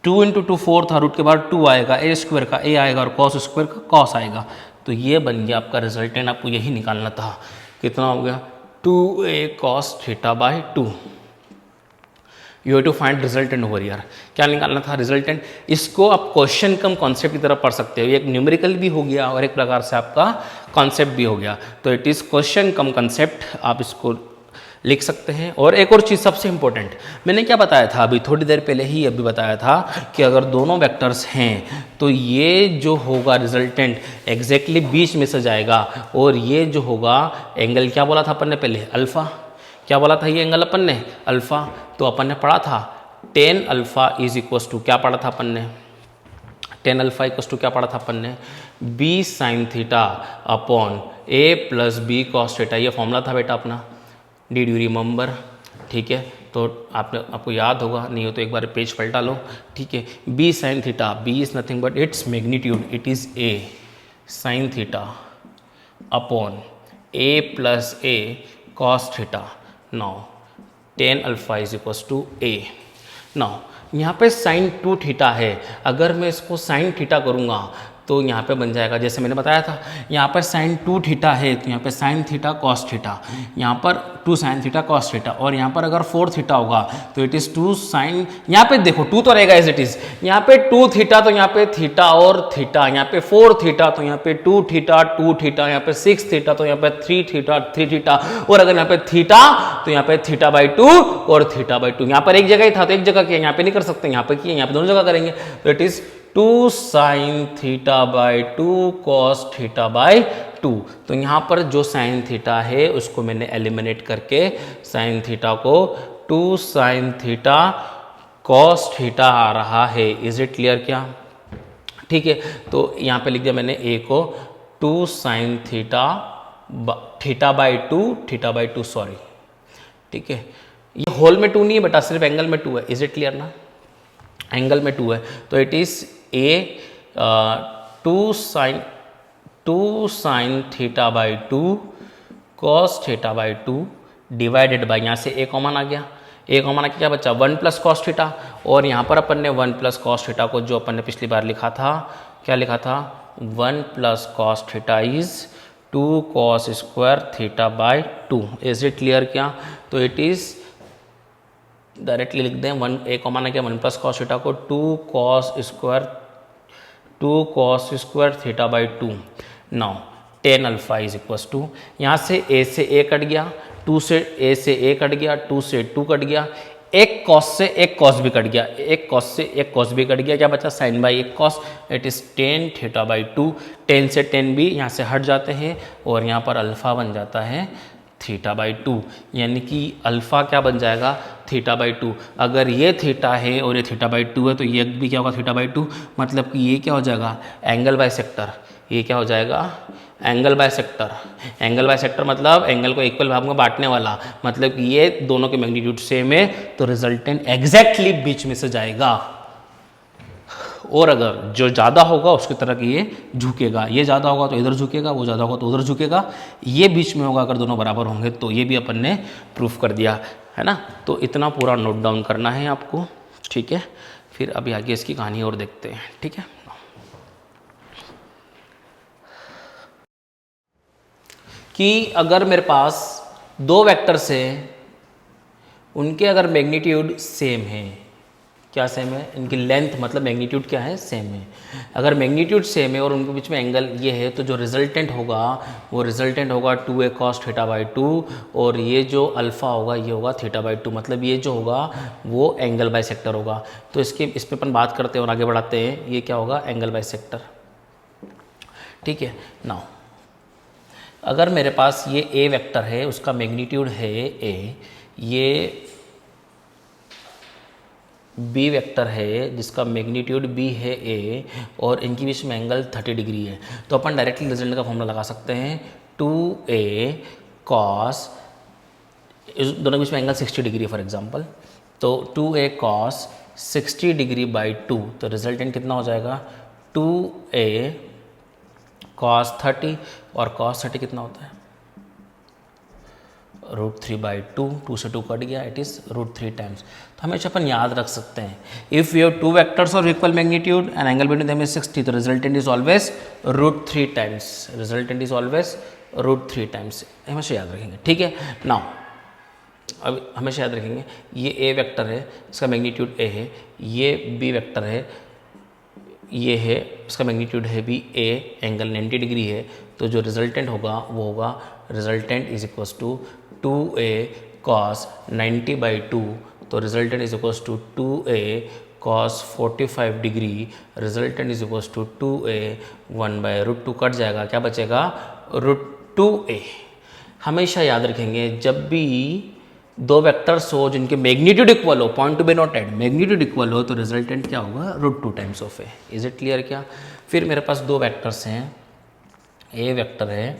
2 इंटू 2 4 था, रूट के बाद 2 आएगा, a स्क्वायर का a आएगा, और कॉस स्क्वायर का कॉस आएगा। तो ये बन गया आपका रिजल्टेंट, आपको यही निकालना था, कितना हो गया 2a cos theta by 2। You have to find resultant over here. क्या निकालना था रिजल्टेंट, इसको आप क्वेश्चन कम कॉन्सेप्ट की तरफ पढ़ सकते हो, एक न्यूमेरिकल भी हो गया और एक प्रकार से आपका कॉन्सेप्ट भी हो गया, तो it is question come concept, आप इसको लिख सकते हैं। और एक और चीज़ सबसे इंपॉर्टेंट, मैंने क्या बताया था अभी थोड़ी देर पहले ही अभी बताया था कि अगर दोनों वेक्टर्स हैं तो ये जो होगा रिजल्टेंट एग्जैक्टली बीच में से जाएगा, और ये जो होगा एंगल क्या बोला था अपन ने पहले, अल्फ़ा। क्या बोला था ये एंगल अपन ने, अल्फ़ा। तो अपन ने पढ़ा था tan alpha is equals to, क्या पढ़ा था अपन ने, टेन अल्फ़ा इक्वस टू क्या पढ़ा था अपन ने, B sine theta upon a plus B cos theta. ये फॉर्मूला था बेटा अपना, डिड यू रिमेंबर। ठीक है, तो आपको याद होगा, नहीं हो तो एक बार पेज पलटा लो। ठीक है, b sine theta, b is nothing but its magnitude, it is a sine theta upon a plus a cos theta. Now tan alpha is equals to a. Now यहाँ पे साइन 2 थीटा है, अगर मैं इसको साइन थीटा करूँगा तो यहाँ पे बन जाएगा, जैसे मैंने बताया था यहाँ पर साइन 2 थीटा है तो यहाँ पे साइन थीटा कॉस थीटा, यहाँ पर 2 साइन थीटा कॉस थीटा, और यहाँ पर अगर 4 थीटा होगा तो इट इज़ 2 साइन, यहाँ पे देखो 2 तो रहेगा एज इट इज़, यहाँ पे 2 थीटा तो यहाँ पे थीटा और थीटा, यहाँ पे 4 थीटा तो यहाँ पे 2 थीटा 2 थीटा, यहाँ पे 6 थीटा तो यहाँ पे 3 थीटा 3 थीटा, और अगर यहाँ पे थीटा तो यहाँ पे थीटा बाई 2 और थीटा बाई 2। यहाँ पर एक जगह ही था तो एक जगह किया, यहाँ पे नहीं कर सकते, यहाँ पे किया, यहाँ पे दोनों जगह करेंगे, तो it is 2 sine theta by 2 cos theta by 2। तो यहाँ पर जो साइन थीटा है उसको मैंने एलिमिनेट करके साइन थीटा को 2 साइन थीटा कॉस थीटा आ रहा है। इज इट क्लियर क्या? ठीक है, तो यहाँ पे लिख दिया मैंने ए को 2 साइन थीटा बाई 2 सॉरी। ठीक है, ये होल में 2 नहीं है बेटा, सिर्फ एंगल में 2 है। इज इट क्लियर ना? एंगल में 2 है, तो it is A 2 sine theta by 2 cos theta by 2 divided by, यहाँ से ए कॉमन आ गया, ए कॉमन आ क्या बच्चा 1 प्लस कॉस थीटा, और यहाँ पर अपन ने 1 प्लस कॉस थीटा को जो अपन ने पिछली बार लिखा था क्या लिखा था 1 plus cos theta is 2 cos square theta by 2। Is it clear क्या? तो इट इज डायरेक्टली लिख दें 1 ए को माना क्या 1 प्लस कॉस थीटा को 2 cos square theta by 2। Now tan alpha is equals to, यहाँ से ए से ए कट गया, 2 से ए से ए कट गया, 2 से 2 कट गया, एक कॉस से एक कॉस भी कट गया, एक कॉस से एक कॉस भी कट गया, क्या बचा साइन बाई एक cos, it is tan theta by 2। 10 से 10 भी यहाँ से हट जाते हैं और यहाँ पर अल्फा बन जाता है थीटा बाई 2, यानी कि अल्फा क्या बन जाएगा थीटा बाई 2। अगर ये थीटा है और ये थीटा बाई 2 है तो ये भी क्या होगा थीटा बाई 2, मतलब कि ये क्या हो जाएगा एंगल बाई सेक्टर। ये क्या हो जाएगा angle by sector. Angle by sector मतलब एंगल को इक्वल भाग में बांटने वाला, मतलब कि ये दोनों के मैग्नीट्यूड सेम है तो रिजल्टेंट एग्जैक्टली बीच में से जाएगा। और अगर जो ज़्यादा होगा उसकी तरह ये झुकेगा, ये ज़्यादा होगा तो इधर झुकेगा, वो ज़्यादा होगा तो उधर झुकेगा, ये बीच में होगा अगर दोनों बराबर होंगे, तो ये भी अपन ने प्रूफ कर दिया है ना। तो इतना पूरा नोट डाउन करना है आपको, ठीक है। फिर अभी आगे इसकी कहानी और देखते हैं, ठीक है। कि अगर मेरे पास दो वेक्टर्स हैं, उनके अगर मैग्नीट्यूड सेम है, क्या सेम है, इनकी लेंथ मतलब मैग्नीट्यूड क्या है सेम है। अगर मैग्नीट्यूड सेम है और उनके बीच में एंगल ये है तो जो रिजल्टेंट होगा वो रिजल्टेंट होगा 2a cos थीटा बाई 2, और ये जो अल्फ़ा होगा ये होगा थीटा बाई 2, मतलब ये जो होगा वो एंगल बाई सेक्टर होगा। तो इस पर अपन बात करते हैं और आगे बढ़ाते हैं। ये क्या होगा एंगल बाई सेक्टर, ठीक है। नाउ अगर मेरे पास ये a वेक्टर है, उसका मैग्नीट्यूड है a, ये b वेक्टर है जिसका मैग्नीट्यूड b है a, और इनके बीच में एंगल 30 डिग्री है, तो अपन डायरेक्टली रिजल्ट का फॉर्मूला लगा सकते हैं 2a cos, इस दोनों के बीच में एंगल 60 डिग्री फॉर एग्जांपल, तो 2a cos 60 डिग्री बाई 2, तो रिजल्टेंट कितना हो जाएगा 2a cos 30, और cos 30 कितना होता है √3 बाई 2, 2 से 2 कट गया, इट इज़ √3 टाइम्स। तो हमेशा अपन याद रख सकते हैं if you have two vectors of equal magnitude and angle between them is 60, तो resultant is always √3 times, resultant is always √3 times, हमेशा याद रखेंगे, ठीक है। नाउ अब हमेशा याद रखेंगे ये a वेक्टर है, इसका मैग्नीट्यूड a है, ये b वेक्टर है, ये है इसका मैग्नीट्यूड है भी a, एंगल 90 डिग्री है, तो जो रिजल्टेंट होगा वो होगा resultant is equals to 2a cos 90 by 2, तो resultant is equals to 2a cos 45 degree, resultant is equals to 2a 1 by √2 cut जाएगा, क्या बचेगा √2a। हमेशा याद रखेंगे जब भी दो वेक्टर्स हो जिनके मैग्नीट्यूड इक्वल हो, point to be noted, magnitude equal हो तो रिजल्टेंट क्या होगा √2 times of A. Is it clear क्या? फिर मेरे पास दो वेक्टर्स हैं, ए वेक्टर है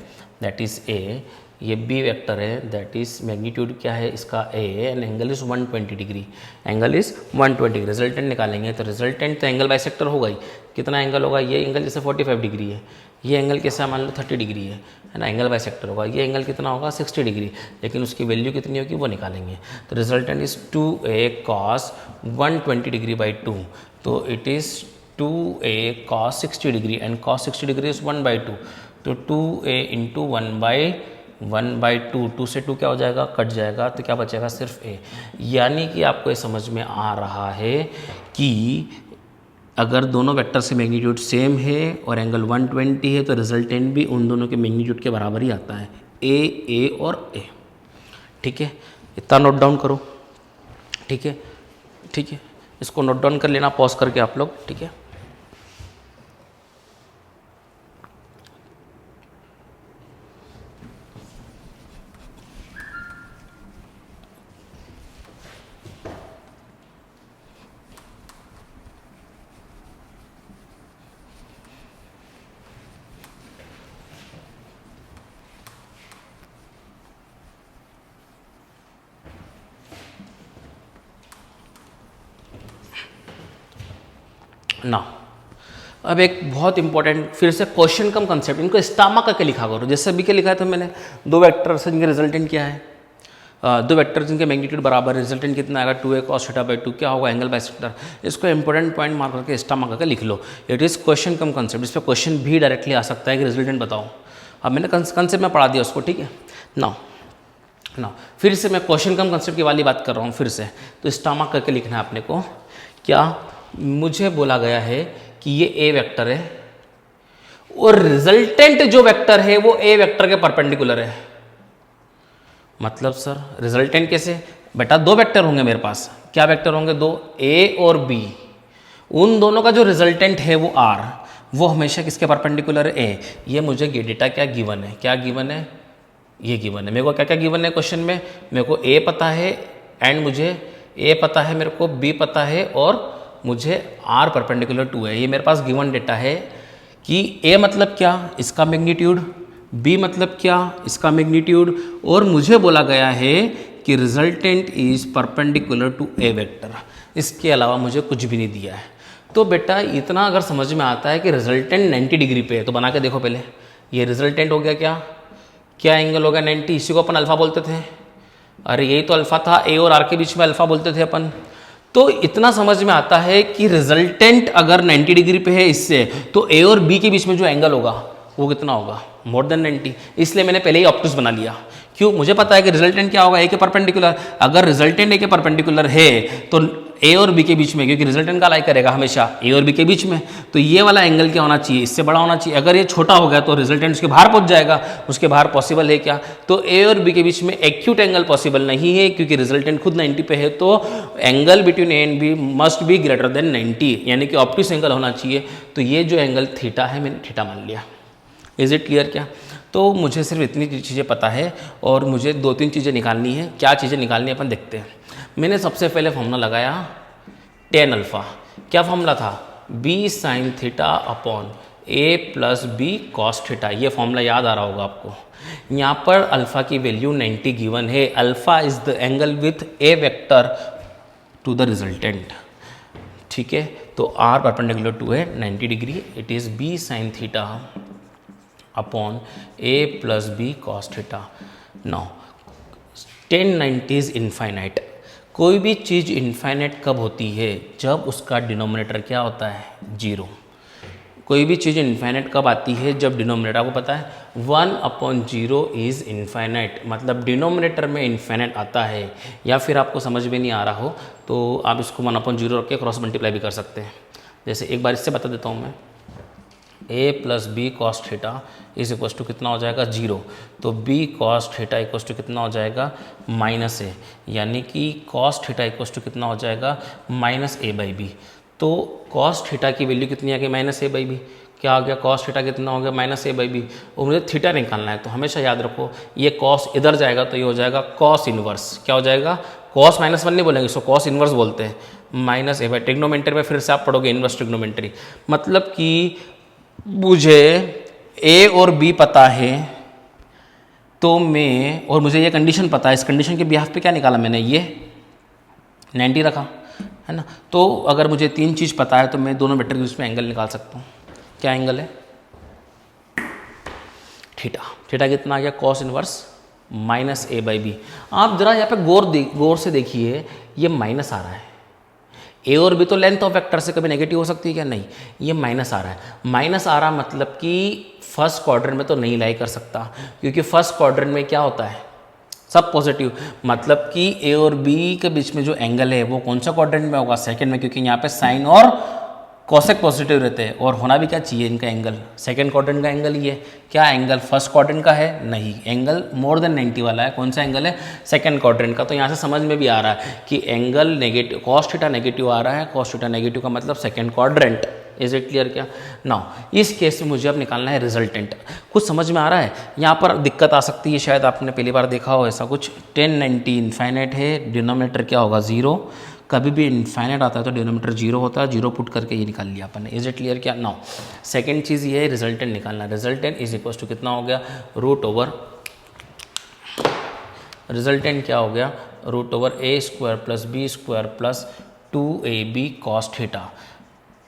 दैट इज ए, ये बी वेक्टर है दैट इज मैग्नीट्यूड क्या है इसका A, and angle is 120 degree, angle is 120। Resultant निकालेंगे तो रिजल्टेंट तो एंगल बाई सेक्टर होगा ही, कितना एंगल होगा, ये एंगल जैसे 45 डिग्री है, ये एंगल कैसा मान लो 30 डिग्री है ना, एंगल बाई सेक्टर होगा, ये एंगल कितना होगा 60 डिग्री, लेकिन उसकी वैल्यू कितनी होगी वो निकालेंगे। तो resultant is 2a cos 120 degree by 2, तो it is 2a cos 60 degree and cos 60 degree is 1 by 2, तो 2a इंटू 1 बाई 2, 2 से 2 क्या हो जाएगा कट जाएगा, तो क्या बचेगा सिर्फ a। यानी कि आपको ये समझ में आ रहा है कि अगर दोनों वेक्टर से मैग्नीट्यूड सेम है और एंगल 120 है तो रिजल्टेंट भी उन दोनों के मैग्नीट्यूड के बराबर ही आता है, ए और ए, ठीक है। इतना नोट डाउन करो, ठीक है, ठीक है, इसको नोट डाउन कर लेना पॉज करके आप लोग, ठीक है। ना अब एक बहुत इंपॉर्टेंट फिर से क्वेश्चन कम कंसेप्ट, इनको स्टामा करके लिखा करो, जैसे अभी क्या लिखा है तो मैंने दो वेक्टर से इनके रिजल्टेंट क्या है, दो वेक्टर जिनके मैग्नीट्यूड बराबर है, रिजल्टेंट कितना आएगा 2a cos थीटा बाई 2, क्या होगा एंगल बाई सेक्टर। इसको इंपॉर्टेंट पॉइंट मार्क करके स्टार मार्क करके लिख लो। It is question cum concept, इस पर क्वेश्चन भी डायरेक्टली आ सकता है कि रिजल्टेंट बताओ। अब मैंने कंसेप्ट में पढ़ा दिया उसको, ठीक है ना फिर से मैं क्वेश्चन कम कंसेप्ट की वाली बात कर रहा हूँ फिर से। तो स्टार मार्क करके लिखना है अपने को। क्या मुझे बोला गया है कि ये ए वेक्टर है और रिजल्टेंट जो वेक्टर है वो ए वेक्टर के परपेंडिकुलर है। मतलब सर रिजल्टेंट कैसे? बेटा दो वेक्टर होंगे मेरे पास। क्या वेक्टर होंगे? दो, ए और बी। उन दोनों का जो रिजल्टेंट है वो आर, वो हमेशा किसके परपेंडिकुलर है? ए। ये मुझे डेटा क्या गिवन है? क्या गिवन है? ये गिवन है। मेरे को क्या क्या गिवन है क्वेश्चन में? मेरे को ए पता है एंड मुझे ए पता है, मेरे को बी पता है और मुझे आर परपेंडिकुलर 2 है। ये मेरे पास गिवन डेटा है कि ए मतलब क्या? इसका मैग्नीट्यूड। बी मतलब क्या? इसका मैग्नीट्यूड। और मुझे बोला गया है कि resultant is perpendicular to a vector. इसके अलावा मुझे कुछ भी नहीं दिया है। तो बेटा इतना अगर समझ में आता है कि रिजल्टेंट 90 डिग्री पे है तो बना के देखो पहले। ये रिजल्टेंट हो गया क्या एंगल हो गया 90। इसी को अपन अल्फा बोलते थे। अरे यही तो अल्फा था, ए और आर के बीच में अल्फा बोलते थे अपन। तो इतना समझ में आता है कि रिजल्टेंट अगर 90 डिग्री पे है इससे, तो ए और बी के बीच में जो एंगल होगा वो कितना होगा? More than 90। इसलिए मैंने पहले ही ऑप्टस बना लिया। क्यों? मुझे पता है कि रिजल्टेंट क्या होगा? ए के परपेंडिकुलर। अगर रिजल्टेंट ए के परपेंडिकुलर है तो ए और बी के बीच में, क्योंकि रिजल्टेंट का लाई करेगा हमेशा ए और बी के बीच में, तो ये वाला एंगल क्या होना चाहिए? इससे बड़ा होना चाहिए। अगर ये छोटा हो गया तो रिजल्टेंट उसके बाहर पहुंच जाएगा। उसके बाहर पॉसिबल है क्या? तो ए और बी के बीच में एक्यूट एंगल पॉसिबल नहीं है, क्योंकि रिजल्टेंट खुद 90 पे है। तो angle between a and b must be greater than 90, यानी कि ऑप्टिस एंगल होना चाहिए। तो ये जो एंगल थीटा है मैंने थीटा मान लिया। इज इट क्लियर क्या? तो मुझे सिर्फ इतनी चीज़ें पता है और मुझे 2-3 चीज़ें निकालनी है। क्या चीज़ें निकालनी है अपन देखते हैं। मैंने सबसे पहले फॉर्मूला लगाया टेन अल्फ़ा। क्या फॉर्मूला था? B sine theta upon a plus B cos theta. ये फॉर्मूला याद आ रहा होगा आपको। यहाँ पर अल्फ़ा की वैल्यू 90 गिवन है। Alpha is the angle with a vector to the resultant, ठीक है। तो आर परपेंडिकुलर टू है 90 degree. It is b sine theta upon a plus B cos theta. Now 1090 is infinite. कोई भी चीज़ infinite कब होती है? जब उसका डिनोमिनेटर क्या होता है? 0। कोई भी चीज़ इनफाइनाइट कब आती है? जब डिनोमिनेटर, आपको पता है 1/0 इज़ इनफाइनाइट, मतलब डिनोमिनेटर में इनफाइनाइट आता है। या फिर आपको समझ में नहीं आ रहा हो तो आप इसको 1/0 रख के क्रॉस मल्टीप्लाई भी कर सकते हैं। जैसे एक बार इससे बता देता हूँ मैं। A plus B cos theta is equals to कितना हो जाएगा? 0। तो B cos theta equals to कितना हो जाएगा? माइनस ए, यानी कि कॉस थीटा इक्वस टू कितना हो जाएगा? Minus a by b. तो कॉस थीटा की वैल्यू कितनी आ गई? Minus a by b. क्या हो गया? कॉस थीटा कितना हो गया? Minus a by b. और मुझे थीटा निकालना है, तो हमेशा याद रखो ये कॉस इधर जाएगा तो ये हो जाएगा कॉस इनवर्स। क्या हो जाएगा? कॉस -1 नहीं बोलेंगे, इसको कॉस इनवर्स बोलते हैं। माइनस ए बाई, ट्रिग्नोमेट्री में फिर से आप पढ़ोगे इनवर्स ट्रिग्नोमेट्री। मतलब कि मुझे ए और बी पता है तो मैं, और मुझे ये कंडीशन पता है, इस कंडीशन के बिहाफ पे क्या निकाला मैंने? ये 90 रखा है ना। तो अगर मुझे 3 चीज़ पता है तो मैं दोनों वेक्टर के बीच में एंगल निकाल सकता हूँ। क्या एंगल है? थीटा। थीटा कितना आ गया? Cos inverse minus a by b. आप जरा यहाँ पे गौर से देखिए, ये माइनस आ रहा है। ए और बी तो लेंथ ऑफ वेक्टर से कभी नेगेटिव हो सकती है क्या? नहीं, ये माइनस आ रहा है। माइनस आ रहा मतलब कि फर्स्ट क्वाड्रेंट में तो नहीं लाई कर सकता, क्योंकि फर्स्ट क्वाड्रेंट में क्या होता है? सब पॉजिटिव। मतलब कि ए और बी के बीच में जो एंगल है वो कौन सा क्वाड्रेंट में होगा? सेकंड में, क्योंकि यहाँ पे साइन और कॉसेक पॉजिटिव रहते हैं। और होना भी क्या चाहिए इनका एंगल? सेकंड क्वाड्रेंट का एंगल ही है। क्या एंगल फर्स्ट क्वाड्रेंट का है? नहीं, एंगल मोर देन 90 वाला है। कौन सा एंगल है? सेकंड क्वाड्रेंट का। तो यहाँ से समझ में भी आ रहा है कि angle negative, cos theta negative आ रहा है। कॉस थीटा नेगेटिव का मतलब second quadrant. Is it clear क्या? नाउ इस केस में मुझे अब निकालना है रिजल्टेंट। कुछ समझ में आ रहा है? यहाँ पर दिक्कत आ सकती है, शायद आपने पहली बार देखा हो ऐसा कुछ। 1090 इनफाइनाइट है, डिनोमिनेटर क्या होगा? 0। कभी भी इनफाइनाइट आता है तो डिनोमिनेटर 0 होता है। 0 पुट करके ये निकाल लिया अपन ने। इज इट क्लियर क्या? नाउ सेकंड चीज़ ये है रिजल्टेंट निकालना। रिजल्टेंट इज इक्वल टू कितना हो गया? रूट ओवर, रिजल्टेंट क्या हो गया? Root over a² + b² + 2ab cos theta.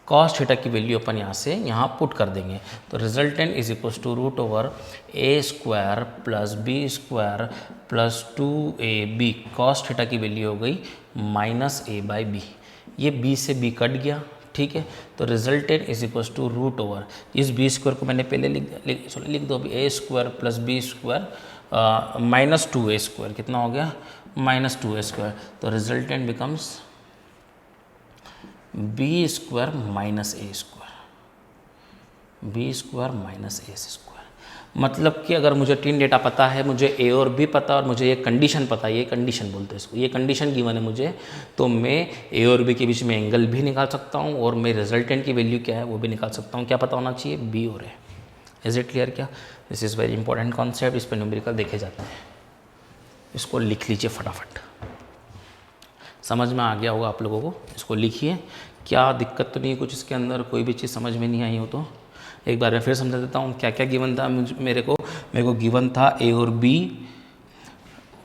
Cos theta की वैल्यू अपन यहाँ से यहाँ पुट कर देंगे, तो resultant is equals to root over A square plus B square plus 2ab। Cos theta की वैल्यू हो गई माइनस ए बाई बी, ये b से b कट गया, ठीक है। तो resultant is equals to root over, इस बी स्क्वायर को मैंने पहले लिख दो अभी, a square plus B square minus 2a square, कितना हो गया माइनस 2a स्क्वायर। तो resultant becomes b square minus a square, b square minus a square. मतलब कि अगर मुझे 3 डेटा पता है, मुझे ए और बी पता और मुझे ये कंडीशन पता है, ये कंडीशन बोलते हैं इसको, ये कंडीशन गिवन है मुझे, तो मैं ए और बी के बीच में एंगल भी निकाल सकता हूँ और मैं रिजल्टेंट की वैल्यू क्या है वो भी निकाल सकता हूँ। क्या पता होना चाहिए, बी और ए। Is it clear? क्या this is very important concept, इस पर न्यूमेरिकल देखे जाते हैं। इसको लिख लीजिए फटाफट, समझ में आ गया होगा आप लोगों को। इसको लिखिए, क्या दिक्कत तो नहीं है कुछ इसके अंदर, कोई भी चीज़ समझ में नहीं आई हो तो एक बार मैं फिर समझा देता हूँ क्या क्या गिवन था मेरे को गिवन था ए और बी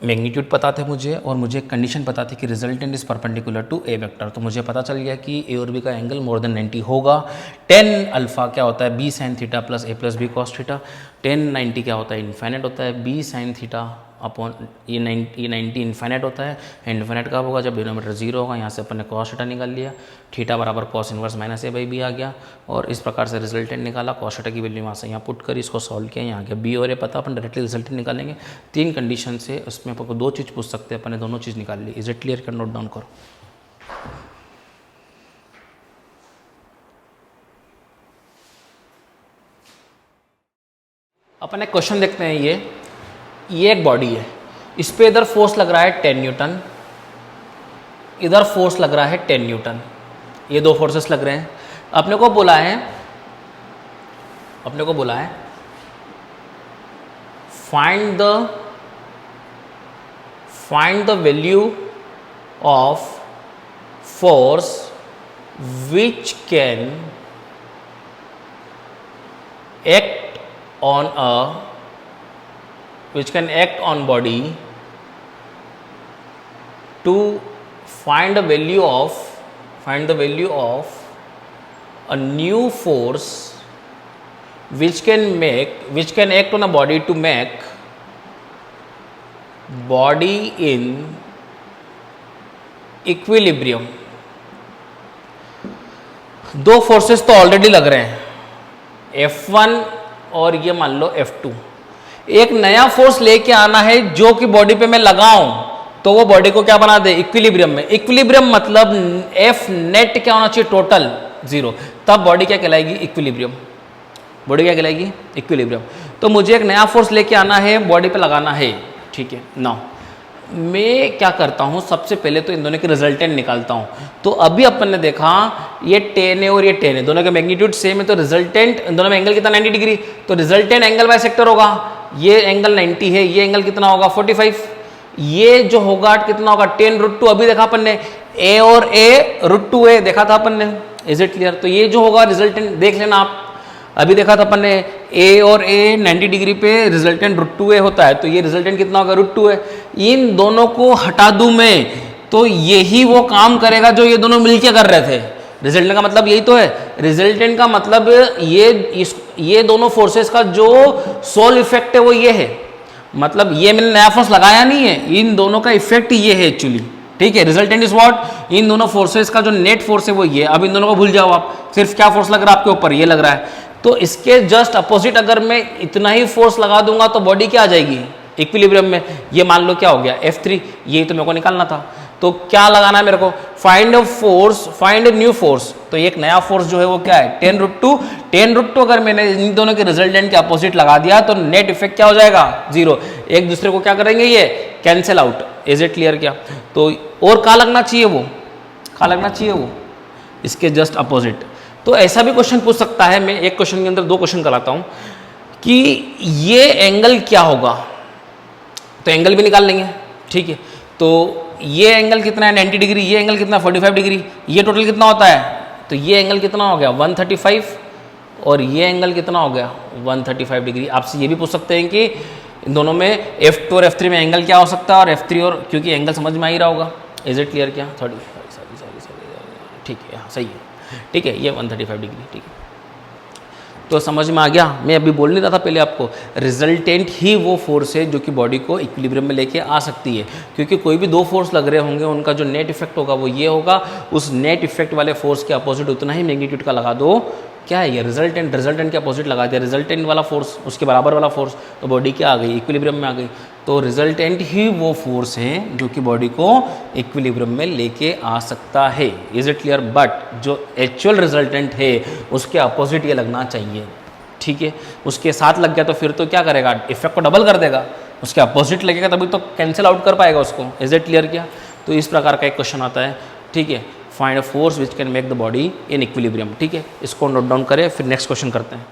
मैग्नीट्यूड पता थे मुझे, और मुझे कंडीशन पता थी कि resultant is perpendicular to a vector. तो मुझे पता चल गया कि ए और बी का एंगल मोर देन 90 होगा। tan अल्फा क्या होता है, बी साइन थीटा प्लस ए plus B cos theta. tan 90 क्या होता है, इन्फाइनाइट होता है, बी साइन थीटा अपॉन ये 90 इन्फाइनाइट होता है। इन्फाइनाइट कब होगा, जब डिनोमीटर 0 होगा। यहाँ से अपन ने कॉस थीटा निकाल लिया, थीटा बराबर cos inverse minus a by b आ गया, और इस प्रकार से रिजल्टेंट निकाला। कॉस थीटा की वैल्यू वहाँ से यहाँ पुट कर इसको सॉल्व किया, यहाँ गया बी और ए पता, अपन डायरेक्टली रिजल्टेंट निकालेंगे। 3 कंडीशन से उसमें अपन को 2 चीज़ पूछ सकते हैं, अपन ने दोनों चीज़ निकाल ली। Is it clear? कर नोट डाउन करो। अपन एक क्वेश्चन देखते हैं, ये एक बॉडी है, इस पे इधर फोर्स लग रहा है 10 न्यूटन, इधर फोर्स लग रहा है 10 न्यूटन, ये 2 फोर्सेस लग रहे हैं। अपने को बोला है find the value of force which can act on body to find the value of a new force which can act on a body to make body in equilibrium। 2 forces तो already लग रहे हैं, F1 और ये मान लो F2। एक नया force लेके आना है जो कि बॉडी पे मैं लगाऊं तो वो बॉडी को क्या बना दे, इक्विलिब्रियम में। इक्विलिब्रियम मतलब F नेट क्या होना चाहिए, टोटल 0, तब बॉडी क्या कहलाएगी, इक्विलिब्रियम। बॉडी क्या कहलाएगी, इक्विलिब्रियम। तो मुझे एक नया फोर्स लेके आना है, बॉडी पे लगाना है, ठीक है। नाउ मैं क्या करता हूँ, सबसे पहले तो इन दोनों के रिजल्टेंट निकालता हूँ। तो अभी अपन ने देखा ये 10 है और ये 10 है, दोनों का मैग्नीट्यूड सेम है, तो रिजल्टेंट इन दोनों में एंगल कितना, 90 डिग्री। तो रिजल्टेंट एंगल बाय सेक्टर होगा, ये एंगल 90 है, ये एंगल कितना होगा 45, ये जो होगा कितना होगा 10√2। अभी देखा अपन ने ए और ए √2 है, देखा था अपन ने। Is it clear? तो ये जो होगा रिजल्टेंट देख लेना आप, अभी देखा था अपन ने ए और ए 90 डिग्री पे रिजल्टेंट √2a होता है, तो ये रिजल्टेंट कितना होगा √2 है। इन दोनों को हटा दूं मैं तो यही वो काम करेगा जो ये दोनों मिलके कर रहे थे। रिजल्टेंट का मतलब यही तो है, रिजल्टेंट का मतलब ये दोनों फोर्सेस का जो सोल इफेक्ट है वो ये है, मतलब ये मैंने नया फोर्स लगाया नहीं है, इन दोनों का इफेक्ट ये है एक्चुअली, ठीक है। रिजल्टेंट इज व्हाट, इन दोनों फोर्सेस का जो नेट फोर्स है वो ये। अब इन दोनों को भूल जाओ आप, सिर्फ क्या फोर्स लग रहा है आपके ऊपर, ये लग रहा है। तो इसके जस्ट अपोजिट अगर मैं इतना ही फोर्स लगा दूंगा तो बॉडी क्या आ जाएगी, इक्विलिब्रियम में। ये मान लो क्या हो गया F3, ये तो मेरे को निकालना था। तो क्या लगाना है मेरे को, फाइंड अ न्यू फोर्स। तो एक नया फोर्स जो है वो क्या है 10√2। अगर मैंने इन दोनों के रिजल्टेंट के अपोजिट लगा दिया तो नेट इफेक्ट क्या हो जाएगा 0। एक दूसरे को क्या करेंगे, ये cancel out. Is it clear? क्या तो और क्या लगना चाहिए, वो इसके जस्ट अपोजिट। तो ऐसा भी क्वेश्चन पूछ सकता है, मैं एक क्वेश्चन के अंदर 2 क्वेश्चन कराता हूं कि ये एंगल क्या होगा, तो एंगल भी निकाल लेंगे, ठीक है। तो ये एंगल कितना है 90 डिग्री, ये एंगल कितना 45 डिग्री, ये टोटल कितना होता है, तो ये एंगल कितना हो गया 135 और ये एंगल कितना हो गया 135 डिग्री। आपसे ये भी पूछ सकते हैं कि इन दोनों में F2 और F3 में एंगल क्या हो सकता है, और F3 और, क्योंकि एंगल समझ में आ ही रहा होगा। Is it clear? क्या 30 ठीक है, हाँ सही है। ठीक है, ये 135 डिग्री, ठीक है। तो समझ में आ गया। मैं अभी बोल नहीं रहा था पहले आपको, रिजल्टेंट ही वो फोर्स है जो कि बॉडी को इक्विलिब्रियम में लेके आ सकती है, क्योंकि कोई भी दो फोर्स लग रहे होंगे, उनका जो नेट इफेक्ट होगा वो ये होगा, उस नेट इफेक्ट वाले फोर्स के अपोजिट उतना ही मैग्नीट्यूड का लगा दो, क्या है ये रिजल्टेंट, रिजल्टेंट के अपोजिट लगा दिया, रिजल्टेंट वाला फोर्स उसके बराबर वाला फोर्स, तो बॉडी क्या आ गई, इक्विलिब्रियम में आ गई। तो रिजल्टेंट ही वो फोर्स है जो कि बॉडी को इक्विलिब्रियम में लेके आ सकता है। Is it clear? बट जो एक्चुअल रिजल्टेंट है उसके अपोजिट ये लगना चाहिए, ठीक है। उसके साथ लग गया तो फिर तो क्या करेगा, इफेक्ट को डबल कर देगा, उसके अपोजिट लगेगा तभी तो कैंसिल आउट कर पाएगा उसको। Is it clear? किया? तो इस प्रकार का एक क्वेश्चन आता है, ठीक है। Find a force which can make the body in equilibrium, ठीक है। इसको नोट डाउन करें, फिर नेक्स्ट क्वेश्चन करते हैं।